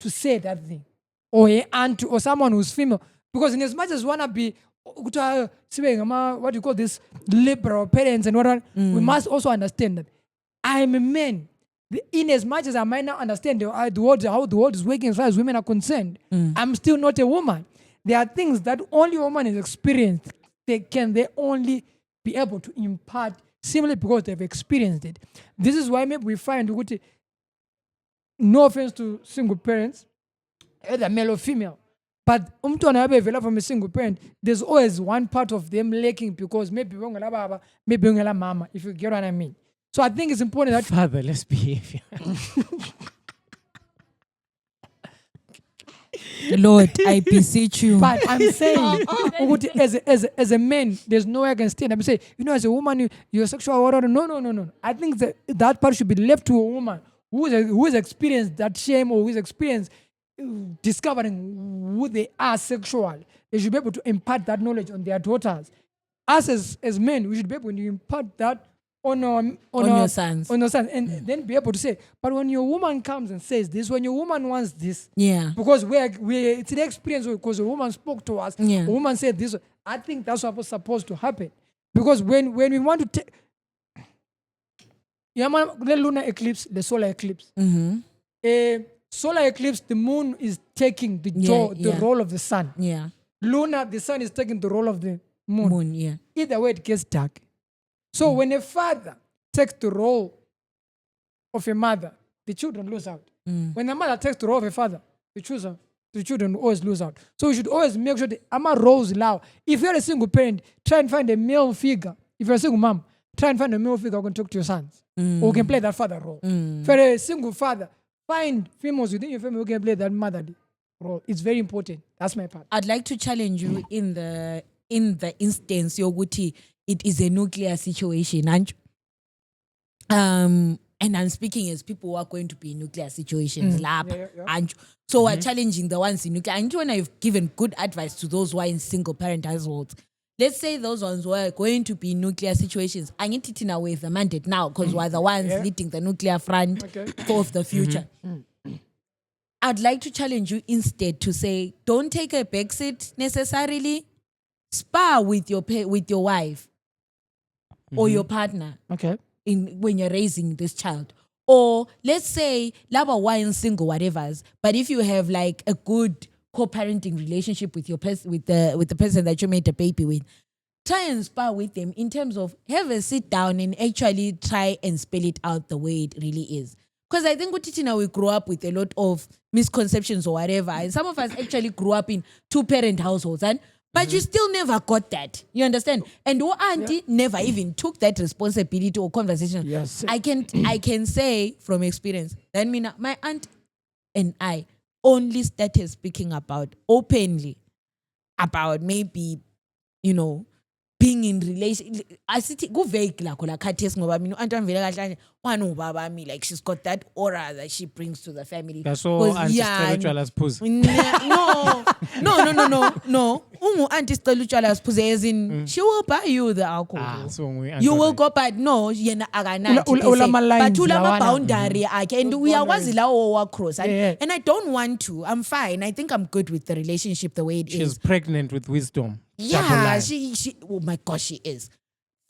to say that thing. Or a aunt or someone who's female. Because in as much as wanna be what do you call this, liberal parents and whatnot, we must also understand that I am a man. In as much as I might not understand how the world is working as far as women are concerned, I'm still not a woman. There are things that only a woman has experienced. They only be able to impart simply because they've experienced it. This is why maybe we find, no offense to single parents, either male or female, but from a single parent, there's always one part of them lacking because maybe baba, maybe mama, if you get what I mean. So I think it's important that Fatherless behavior. Lord, I beseech you. but I'm saying, as a man, there's no way I can stand. I'm saying, as a woman, you're sexual or whatever. No. I think that part should be left to a woman who has experienced that shame or who has experienced discovering who they are sexual. They should be able to impart that knowledge on their daughters. Us as men, we should be able to impart that on your sons. And then be able to say, but when your woman comes and says this, when your woman wants this, Yeah. because it's the experience because a woman spoke to us, Yeah. a woman said this, I think that's what's supposed to happen. Because when we want to take the lunar eclipse, the solar eclipse, solar eclipse, the moon is taking the role of the sun. Yeah. Lunar, the sun is taking the role of the moon. Moon, yeah. Either way, it gets dark. So when a father takes the role of a mother, the children lose out. When a mother takes the role of a father, the children always lose out. So we should always make sure that ama roles allow. If you're a single parent, try and find a male figure. If you're a single mom, try and find a male figure who can talk to your sons or who can play that father role. If you're a single father, find females within your family who can play that motherly role. It's very important. That's my part. I'd like to challenge you in the instance yoguti it is a nuclear situation, and I'm speaking as people who are going to be in nuclear situations. And so we're challenging the ones in nuclear. And when I've given good advice to those who are in single parent households, let's say those ones who are going to be in nuclear situations, I need to away the mandate now because we're the ones leading the nuclear front of the future. I'd like to challenge you instead to say, don't take a backseat necessarily. Spar with your wife or your partner when you're raising this child. Or let's say laba wine single whatever's, but if you have like a good co-parenting relationship with your with the person that you made a baby with, try and spar with them in terms of have a sit down and actually try and spell it out the way it really is. Because I think we grew up with a lot of misconceptions or whatever. And some of us actually grew up in 2-parent households, but you still never got that. You understand? And your auntie never even took that responsibility or conversation. Yes. I can say from experience that my aunt and I only started speaking about openly about maybe, being in relation. I see go vague like like she's got that aura that she brings to the family. That's all anti-spiritual as pussy. No. As in, she will buy you the alcohol. You will go, but no, yena but ulama boundary and we are wazila cross. And I don't want to. I'm fine. I think I'm good with the relationship the way it is. She's pregnant with wisdom. Yeah, she. Oh my gosh, she is.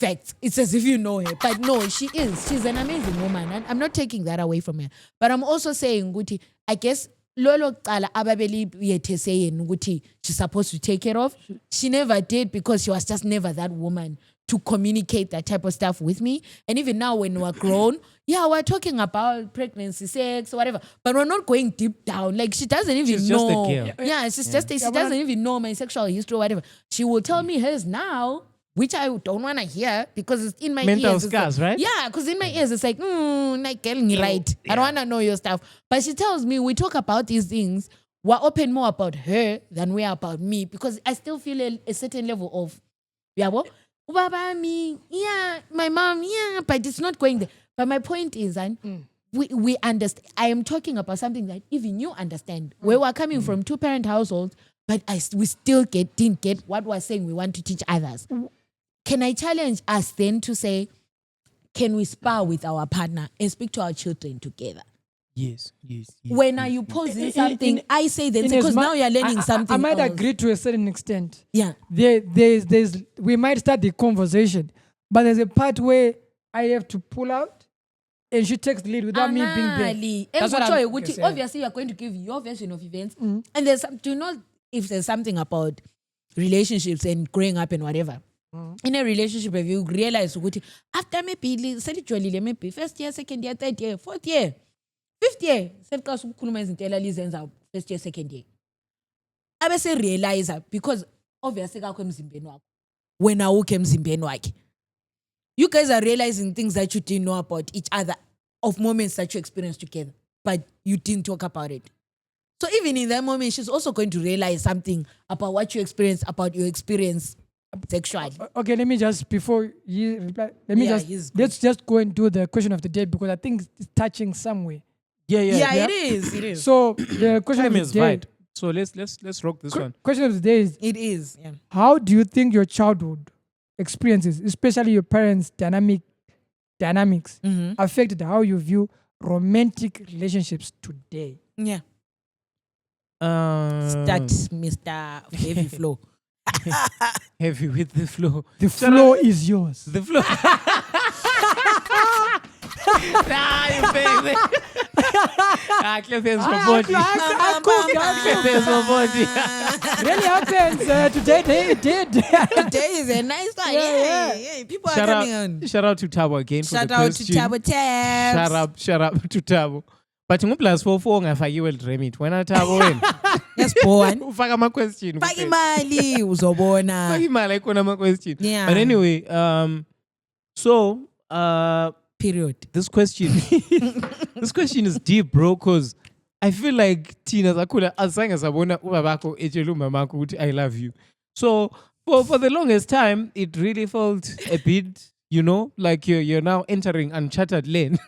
Fact, it's as if you know her, but no, she is. She's an amazing woman, and I'm not taking that away from her. But I'm also saying, Guti, I guess Lolo Kala Ababeli yete saying Guti, she's supposed to take care of. She never did because she was just never that woman to communicate that type of stuff with me. And even now, when we're grown, we're talking about pregnancy, sex, or whatever, but we're not going deep down. Like she doesn't even She's know. just a girl. Yeah, she doesn't even know my sexual history or whatever. She will tell me hers now, which I don't want to hear because it's in my mental ears. scars, right? Yeah, because in my ears it's like, like getting me right. I don't want to know your stuff. But she tells me we talk about these things. We're open more about her than we are about me because I still feel a certain level of, Baba, me, my mom, but it's not going there. But my point is, we understand. I am talking about something that even you understand. We were coming from 2-parent households, but we still didn't get what we're saying we want to teach others. Can I challenge us then to say, can we spar with our partner and speak to our children together? Yes. When are you posing something? I say that because now you're learning something I might else. agree to a certain extent. Yeah. There's we might start the conversation, but there's a part where I have to pull out and she takes the lead without me being there. That's what I'm saying. Obviously, you're going to give your version of events. And there's some, do you know if there's something about relationships and growing up and whatever. In a relationship, if you realize after maybe first year, second year, third year, fourth year, fifth year, first year, second year. I say realize because obviously when I came Zimbabwe, you guys are realizing things that you didn't know about each other, of moments that you experienced together, but you didn't talk about it. So even in that moment, she's also going to realize something about what you experienced, about your experience sexually. Okay, let me just, before you reply, let's just go and do the question of the day because I think it's touching somewhere. Yeah, it is. So the question Time of is the day, right. So let's rock this one. question of the day is, It is. Yeah. how do you think your childhood experiences, especially your parents' dynamics, affected how you view romantic relationships today? Yeah. Start, Mr. Heavy Flow. Heavy with the flow. The floor is yours. The flow. You baby. Clap hands for body. Clap hands for body. Really happens today. It did. Today is a nice one. Yeah. People are coming on. Shout out to Tabo again for Shout the out question. to Tabo Tabs. Shout out to Tabo. But plus 44 ngafakiwe remit. Wena Tabo wena. Yes, born. Ufaka ama question. Faki mali uzobona. Faki mali ikona ama question. Yeah. But anyway, Period. this question is deep, bro, because I feel like Tina Zakula azange sabona ubabako ejelu mamako uthi I love you. So for the longest time, it really felt a bit, like you're now entering uncharted lane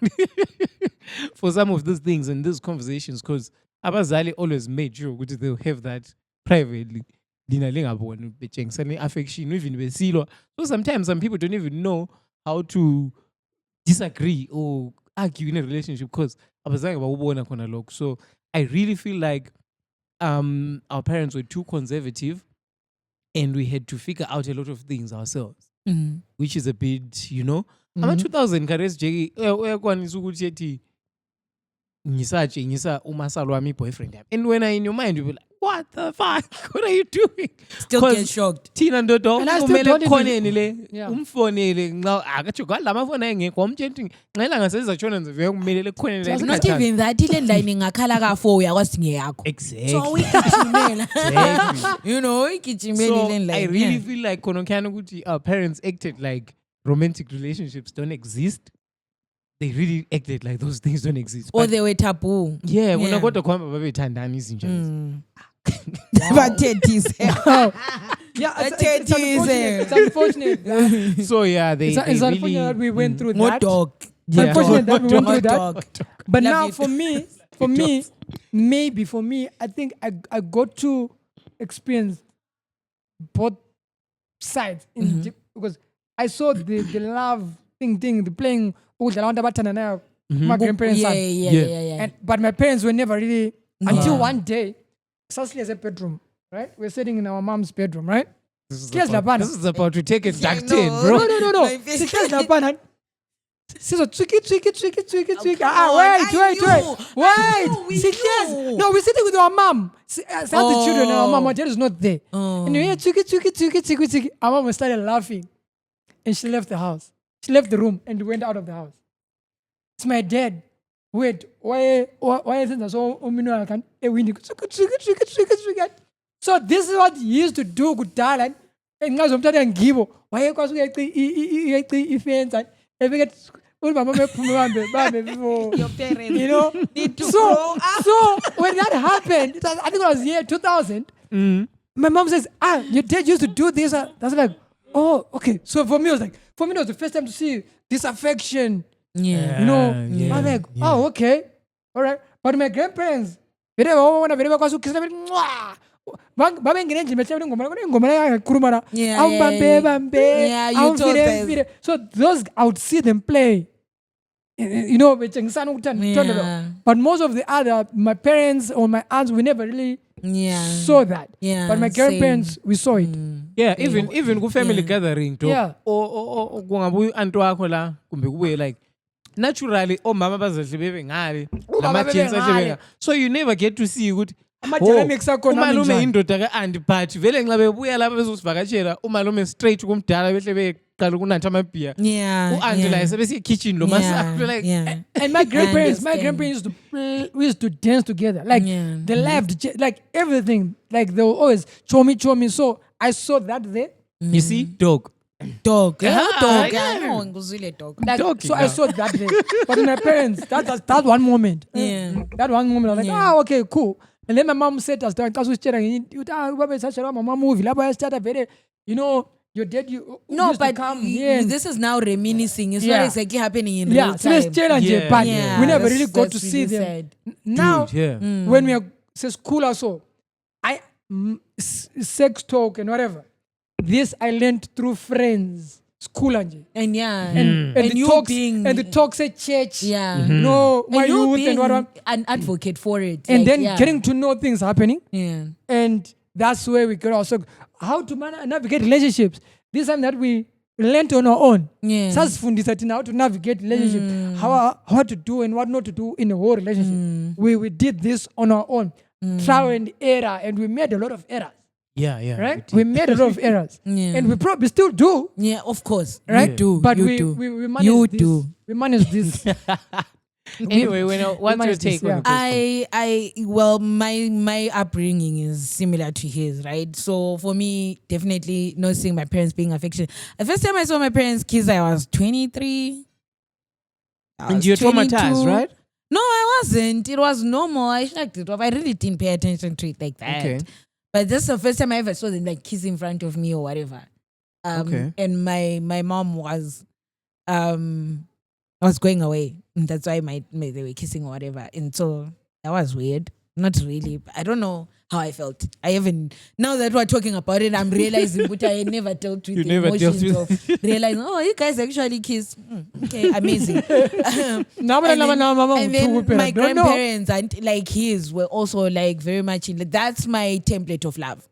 for some of these things and these conversations, because abazali always made sure that they'll have that privately. Affection, even besilwa. So sometimes some people don't even know how to disagree or argue in a relationship because so I really feel like our parents were too conservative and we had to figure out a lot of things ourselves, which is a bit, I'm 2000 kares jeki uyakwanisa ukuthi ngisa umasalo wami boyfriend. And when in your mind you be like, what the fuck? What are you doing? Still 'Cause get shocked. Thina ndoda And I still kumele don't even- kukhoneni le Yeah. umfonele nxa akatsho kwalamafoni ayengekho wamtshela ukuthi nxela ngasezatshona nje vele kumelele kukhoneni la Not even that. Ile line ingakhala ka4 uyakwazi ngeyakho. Exactly. So uyigijimela. Exactly. You know, uyigijimela So ile line. I really feel like khona ukuthi our parents acted like romantic relationships don't exist. They really acted like those things don't exist. Or But they were taboo. yeah, kuna Yeah. kodwa khamba babethandana izinja lezi. Bathethise. Wow. Yeah, it's That's unfortunate. That- So yeah, they it's really unfortunate that we went through More that. dog. It's unfortunate that we went through that. Dog. But Love now it. for me, maybe for me, I think I got to experience both sides because I saw the love thing, the playing my grandparents' Yeah, son. yeah, Yeah. yeah, yeah. But my parents were never really until Yeah. one day, Sasli has a bedroom, right? We're sitting in our mom's bedroom, right? This is Scares about- Lapana. this is about to take a dark no. turn, bro. No. My face- Scares Lapana. She's a tricky. come Ah, on, wait. I knew, we She knew. cares. No, we're sitting with our mom. It's not the children, and our mom. Our dad is not there. Oh. And you hear tricky. Our mom started laughing, and she left the house. She left the room and went out of the house. It's my dad. Wait, why is it so? So this is what he used to do with Thailand. And guys, I'm telling you, why you guys fence and Your parents you know. need to So grow up. when that happened, I think it was year 2000. My mom says, your dad used to do this. That's like, oh, okay. So for me, it was the first time to see this affection. Yeah. You know, Yeah, I'm like, oh, okay, all right. But my grandparents, Yeah, you told us. so those I would see them play. You know, but most of the other, my parents or my aunts, we never really Yeah. saw that. Yeah, But my grandparents, we saw it. Yeah, even ku family Yeah. gathering to Yeah. o kungabuya anti wakho la kumbe kubuye like naturally omama bazohle bebe ngale Omama bebe nama-gents ahle ngale. bebe ngale. So you never get to see ukuthi Ama-dynamics akhona umalume anjani. indoda ka-anti but vele nxa bebuya lapha bezosivakatshela umalume straight kumdala behle beqala ukunatha amabhiya Yeah. u-anti laye sebesiye kitchen lo Yeah. masango like Yeah. And my grandparents understand. used to play, we used to dance together. Like Yeah. they laughed, like everything. Like they were always chomi. So I saw that there. you see dog Dog. Yeah, Dog. yeah. No, nguzwile dog. Like, Dog, so I yeah. saw that there. But my parents, that one moment. Yeah. That one moment, I was like, Yeah. okay, cool. And then my mom said us down, because we started, my movie, I started very, you know, your dad, you No, used to but come here. this is now reminiscing. It's Yeah. not exactly happening in Yeah, real so let's time. challenge Yeah, it, but yeah. we never that's- really got to that's see really them. sad. Now, Dude, yeah. when we are say school also, sex talk and whatever. This I learned through friends, school and And yeah. and the you talks being- and the talks at church. Yeah. No, my And you youth being and whatever. an advocate for it. And like, then yeah. getting to know things happening. Yeah. And that's where we could also how to navigate relationships. This is something that we learned on our own. Yeah. Sasifundisa thina how to navigate relationships, how to do and what not to do in a whole relationship. We did this on our own, trial and error, and we made a lot of errors. yeah Right? We made a lot of errors, Yeah. and we probably still do. Yeah, of course. Right? You do. But you we, do. we managed You this. do. We managed this. Anyway, what's your managed this, take on yeah. the question? Well, my upbringing is similar to his, right? So for me, definitely not seeing my parents being affectionate. The first time I saw my parents kiss, I was 23. I And was you're traumatized, 22. right? No, I wasn't. It was normal. I shrugged it off. I really didn't pay attention to it like that. Okay. But this is the first time I ever saw them like kiss in front of me or whatever. Okay. And my mom was going away. And that's why they were kissing or whatever. And so that was weird. Not really. I don't know how I felt. Now that we're talking about it, I'm realizing that I never dealt with You the never dealt emotions with- of realizing, oh, you guys actually kiss. Okay, amazing. And then my grandparents and like his were also like very much in like that's my template of love.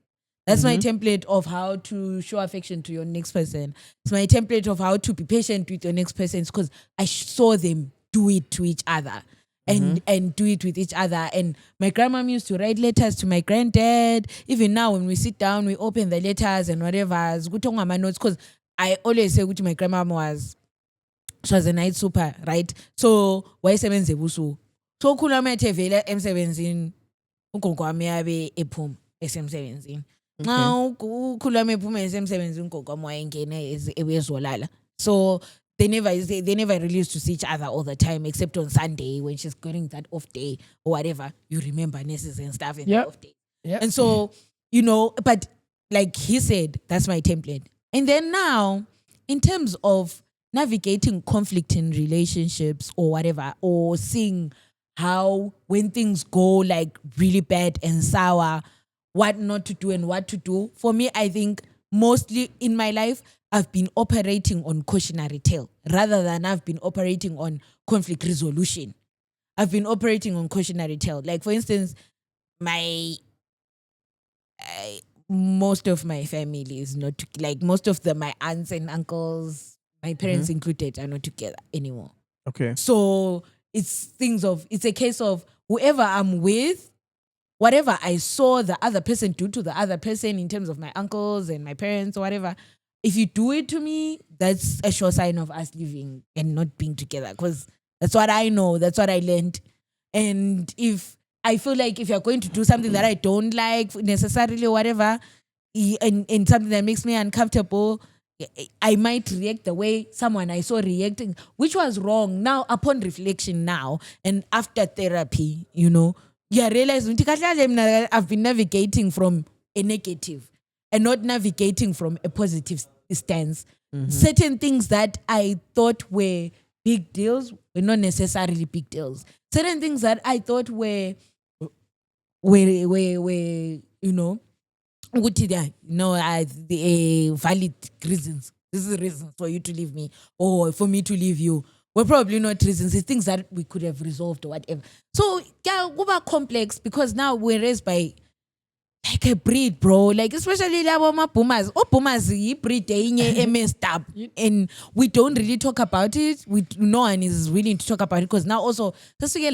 That's my template of how to show affection to your next person. It's my template of how to be patient with your next person because I saw them do it to each other. and do it with each other. And my grandmom used to write letters to my granddad. Even now, when we sit down, we open the letters and whatever. My notes, because I always say which my grandmom she was a night super, right? So why sebenze busu? So khuluma ethe vele emsebenzini ugogo wami yabe ephuma esemsebenzini. Now ukhuluma ephuma esemsebenzini ugogo wami wayengena ezolala. So they never really used to see each other all the time, except on Sunday when she's getting that off day or whatever. You remember nurses and stuff in the off day. Yep. And so, but like he said, that's my template. And then now, in terms of navigating conflict in relationships or whatever, or seeing how when things go like really bad and sour, what not to do and what to do. For me, I think mostly in my life, I've been operating on cautionary tale rather than I've been operating on conflict resolution. I've been operating on cautionary tale. Like, for instance, most of my family is not, like most of my aunts and uncles, my parents included, are not together anymore. Okay. So it's a case of whoever I'm with, whatever I saw the other person do to the other person in terms of my uncles and my parents or whatever, if you do it to me, that's a sure sign of us living and not being together, because that's what I know, that's what I learned. And if I feel like if you're going to do something that I don't like necessarily or whatever, and something that makes me uncomfortable, I might react the way someone I saw reacting, which was wrong. Now, upon reflection now, and after therapy, I realized I've been navigating from a negative and not navigating from a positive stance. Certain things that I thought were big deals were not necessarily big deals. Certain things that I thought were valid reasons. This is reasons for you to leave me or for me to leave you. Well, probably not reasons. It's things that we could have resolved or whatever. So, yeah, over complex, because now we're raised by like a breed, bro. Like, especially my boomers. Oh, boomers, breed messed up. And we don't really talk about it. No one is willing to talk about it, because now also, that's the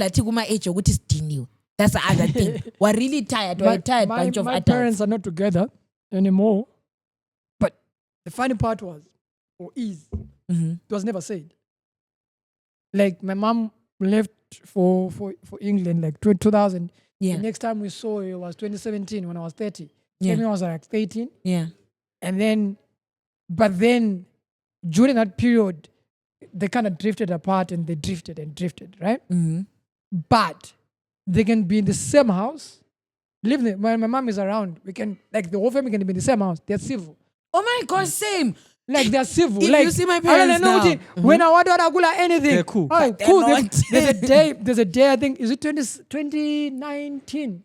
other thing. We're really tired. We're a tired bunch of adults. My parents are not together anymore. But the funny part is, it was never said. Like, my mom left for England like 2000. Yeah. The next time we saw her was 2017 when I was 30. Yeah. When I was like 18. Yeah. But then during that period, they kind of drifted apart and they drifted, right? Mm-hmm. But they can be in the same house, live there. When my mom is around, we can, like, the whole family can be in the same house. They're civil. Oh my God, same. Like, they're civil. If like, you see my parents now. When I want to anything. They're cool. Oh, But cool. they're not. There's a day, I think, is it 2019?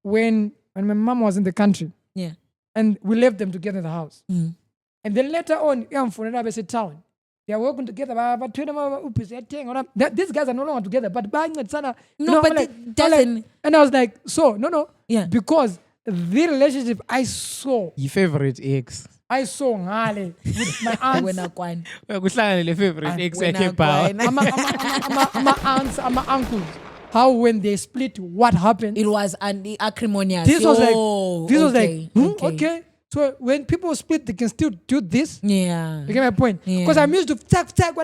When my mom was in the country. Yeah. And we left them together in the house. Mm. And then later on, town. They are working together. But these guys are no longer together. But No, but it doesn't. And I was like, no. Yeah. Because the relationship I saw Your favorite ex. Ngale with my aunts. Kuhlangane favorite ex yakhe my aunts, my uncles. How when they split, what happened? It was acrimonious. This was okay. Okay. So when people split, they can still do this. Yeah. You get my point? Yeah. Because I'm used to tag, That's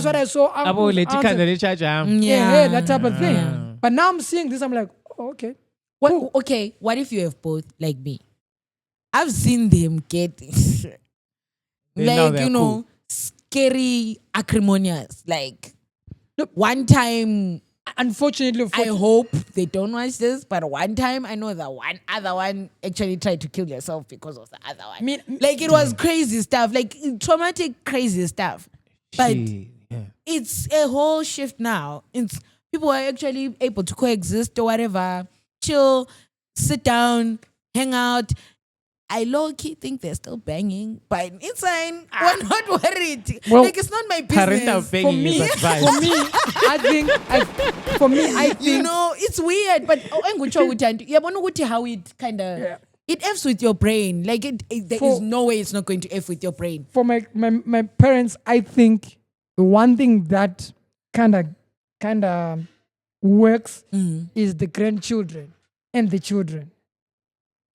what I saw. Abo Uncles, leti aunts, khanda lechaja. yeah, that type of thing. Yeah. But now I'm seeing this, I'm like, oh, okay. What, okay, what if you have both like me? I've seen them get scary acrimonious. Like, Look, one time, unfortunately, I hope they don't watch this, but one time I know that one other one actually tried to kill yourself because of the other one. Like, it was crazy stuff, like traumatic, crazy stuff. But it's a whole shift now. It's people are actually able to coexist or whatever, chill, sit down, hang out. I low-key think they're still banging, but it's fine. We're not worried. Well, like, it's not my business. For me, I think, you know, it's weird, but how it kind of it f's with your brain. Like, there is no way it's not going to f with your brain. For my parents, I think the one thing that kind of works is the grandchildren and the children.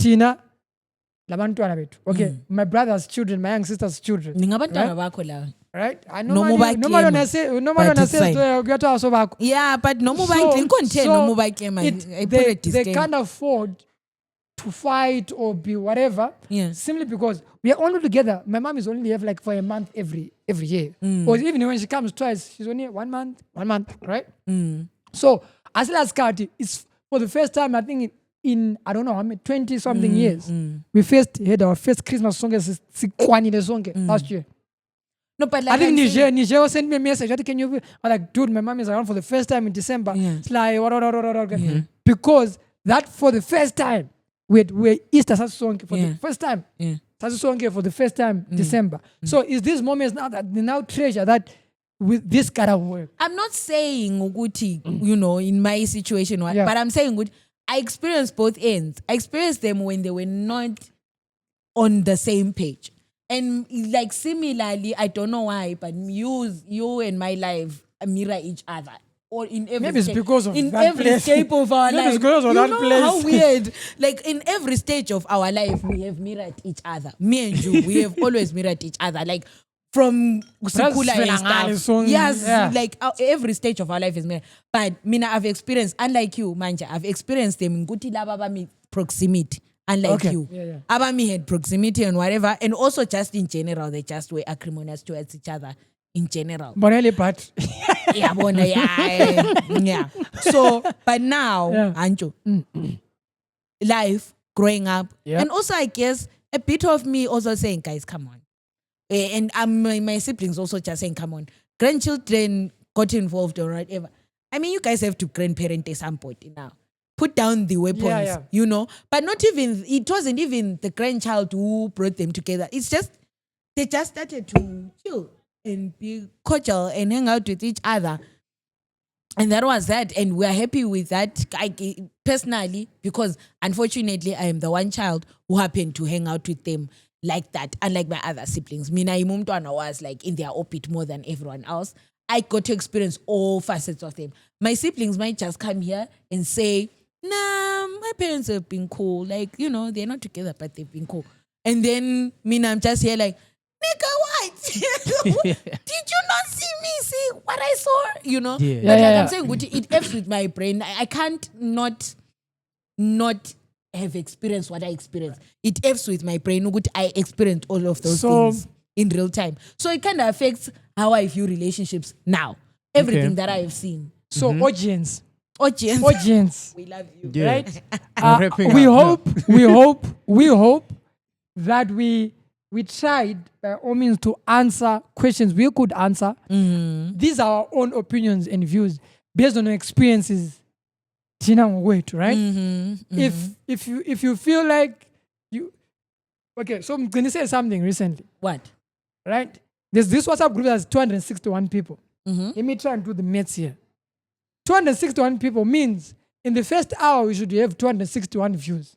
Tina, labantwana bethu. Okay, my brother's children, my young sister's children. Ningabantwana bakho la. Right? I No normally mobile normally claim, when but I it's say fine. kuyathiwa sobakho. Yeah, but no mobile claim. Contain no mobile claim. I put a They disclaimer. can't afford to fight or be whatever. Yeah. Simply because we are only together. My mom is only here like for a month every year. Or even when she comes twice, she's only 1 month, right? So as last card, it's for the first time I think in I don't know how many 20 something years. We first had our first Christmas song as Sikwanile song last year. No, but like I think I'm saying- Niger sent me a message. I think, can you? I'm like, dude, my mom is around for the first time in December. Yeah. It's like, because that for the first time, we Easter such song for the first time. Yeah. Such song for the first time December. So is this moments now that they now treasure that with this kind of work? I'm not saying Uguti, you know, in my situation, Yeah. but I'm saying I experienced both ends. I experienced them when they were not on the same page. And like similarly, I don't know why, but you and my life mirror each other. Or in every Maybe it's stage, because of in that every place. stage of our Maybe life. it's because of you that know place. how weird. Like in every stage of our life, we have mirrored each other. Me and you, we have always mirrored each other. Like from Sukula and Svelangale stuff. song, Yes, yeah. like every stage of our life is mirrored. But Mina, I've experienced, unlike you, Manja, I've experienced them in Guti Lababami proximity. Unlike Okay. you. Yeah. Abami had proximity and whatever. And also just in general, they just were acrimonious towards each other in general. Bonelli, but Yeah, bona, yeah. So, but now, Yeah. Anjo, life, growing up, Yeah. and also I guess a bit of me also saying, guys, come on. And my siblings also just saying, come on. Grandchildren got involved or whatever. I mean, you guys have to grandparent at some point now. Put down the weapons, Yeah. you know. But not even, it wasn't even the grandchild who brought them together. It's just, they just started to chill and be cordial and hang out with each other. And that was that. And we're happy with that. Personally, because unfortunately, I am the one child who happened to hang out with them like that, unlike my other siblings. Mina Imumtwana was like in their orbit more than everyone else. I got to experience all facets of them. My siblings might just come here and say, nah, my parents have been cool. Like, you know, they're not together, but they've been cool. And then Mina, I'm just here like, nigga, what? Did you not see what I saw? You know? Yeah. But like Yeah. I'm saying, it F's with my brain. I can't not have experienced what I experienced. It F's with my brain. I experienced all of those So- things in real time. So it kind of affects how I view relationships now. Everything Okay. that I have seen. so audience, Audience, we love you. Yeah. right? Wrapping we up. we hope that we tried by all means to answer questions we could answer. These are our own opinions and views based on our experiences. Tina wait, right? If you feel like you okay, so I'm gonna say something recently, What? right? There's this WhatsApp group that's 261 people. Let me try and do the maths here. 261 people means in the first hour we should have 261 views.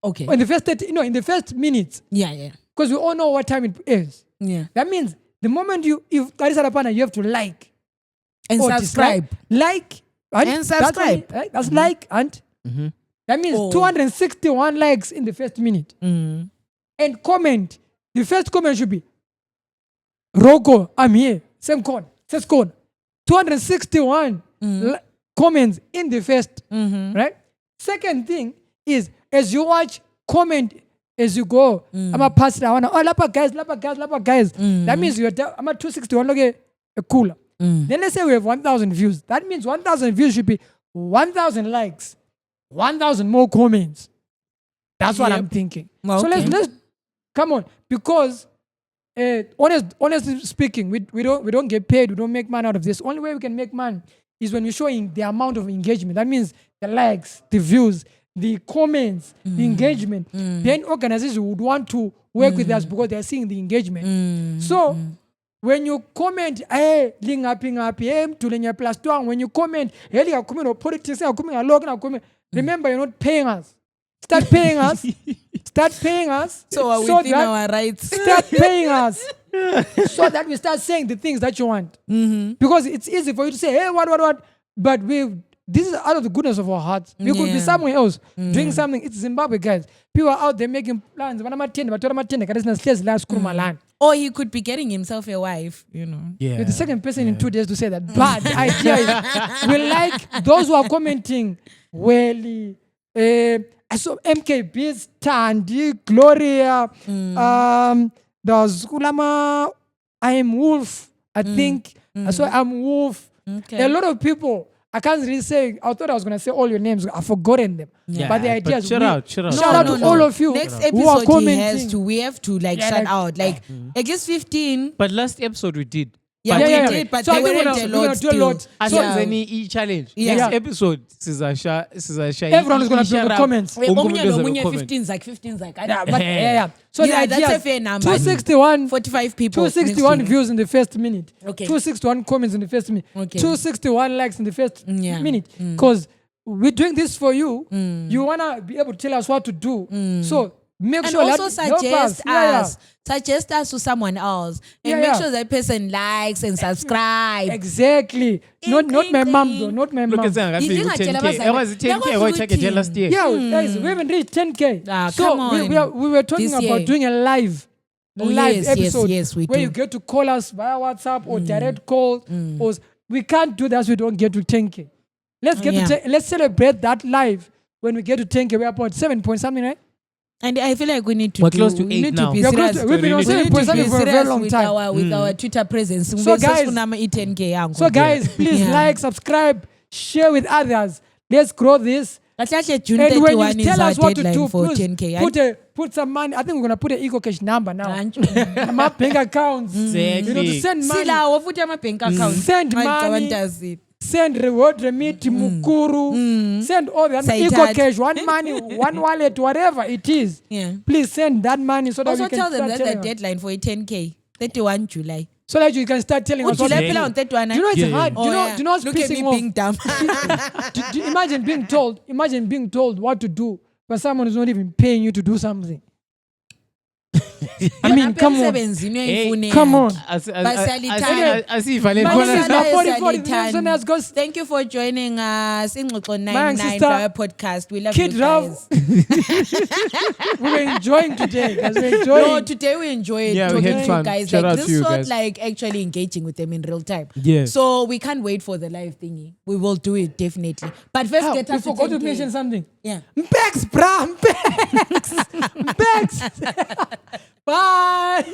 Okay. Or in the first 30, in the first minutes, Yeah. because we all know what time it is. Yeah. That means the moment you Karisa Rapana, you have to like And or subscribe. dislike. Like And that's subscribe. only, right? That's like and that means Oh. 261 likes in the first minute. And comment. The first comment should be Roko, I'm here. Same con. First con. 261 comments in the first. Right? Second thing is as you watch, comment as you go. I'm a pastor. I wanna lapa guys. That means you're I'm a 261 look a cooler. Then let's say we have 1,000 views. That means 1,000 views should be 1,000 likes, 1,000 more comments. That's what Yep. I'm thinking. Okay. So let's come on, because honestly speaking, we don't get paid. We don't make money out of this. Only way we can make money is when you're showing the amount of engagement. That means the likes, the views, the comments, the engagement. Then organizations would want to work with us because they're seeing the engagement. So when you comment, hey, linga hey, mtulenya plus two, when you comment, hey, liga comment or politics, remember you're not paying us. Start paying us. Start paying us. So are so within that- our rights. Start paying us so that we start saying the things that you want. Because it's easy for you to say, hey, what? But this is out of the goodness of our hearts. We could be somewhere else doing something. It's Zimbabwe, guys. People are out there making plans. Or he could be getting himself a wife, You're the second person in 2 days to say that. But the idea is, we like those who are commenting, I saw MKB's Tandy, Gloria, there was Kulama, I am Wolf, I think. I saw I'm Wolf. Okay. A lot of people. I can't really say. I thought I was gonna say all your names. I've forgotten them. But the idea is, shout out. Shout out to all of you Next who are episode commenting. we have to shout out at least 15. But last episode we did. Yeah, we did, but So they I think weren't we're a gonna lot do a lot. still. As Yeah. any challenge. Yeah. Next episode, Everyone is gonna be in the comments. Wait, Omunye does have a omunye comment. 15's like 15's like. So the Yeah, idea that's a is fair number. 261 45 people. 261 next views in the first minute. Okay. 261 comments in the first minute. Okay. 261 likes in the first Yeah. minute. Because we're doing this for you. You wanna be able to tell us what to do. So make And sure also that help suggest Yeah. us. Suggest us to someone else. And Yeah, make yeah. sure that person likes and subscribe. Exactly. Not my mum though. Not my Look mom. at that. You think I tell us 10K. I was 10K. I was checking last year. Yeah, guys, we haven't reached 10K. Ah, so come on. we were talking This about year. doing a live yes, episode yes, we where do. you get to call us via WhatsApp or direct call. Or we can't do that so we don't get to 10K. Let's get to let's celebrate that live when we get to 10K. We're about 7 point something, right? And I feel like we need to We're do, close to we 8 need now. to be We're serious. close to- we've been on We need to 7 point something be for a very serious long with time. with our Twitter presence. So guys- 10K yangu. So guys, please Yeah. like, subscribe, share with others. Let's grow this. Kahle June And when 31 you is tell our us what to deadline do, for please 10K. put some money. I think we're gonna put an EcoCash number now. Anju. My bank accounts. You know, to send money. Silawo futhi ama-bank accounts. Send Manje money. abantu azile. Send reward remit Mukuru. Send all that Sayithatha. EcoCash, one money, one wallet, whatever it is. Yeah. Please send that money so that Also we can tell them start that's the telling us. deadline for a 10K. 31 July. So that you can start telling us what July to do. phela on 31. Do you know it's Yeah, hard? Oh, Do yeah. you know what's Look at me pissing off? being dumb. Imagine being told what to do, but someone is not even paying you to do something. I mean, come on. Come on. Asivale My khona. name is Salaya 40 Salithan. the next goes Thank you for joining us. Ingxoxo My 99 sister, Flower podcast. We love Kid you Rav. guys. We were enjoying today, guys. We're No, enjoying. today we enjoyed Yeah, we talking had to fun. you guys. Shout Like out this to you felt guys. like actually engaging with them in real time. Yeah. So we can't wait for the live thingy. We will do it definitely. But first Ah, get we us to forgot to 10K. mention something. Yeah. Mpex, brah, Mpex. Mpex. Bye.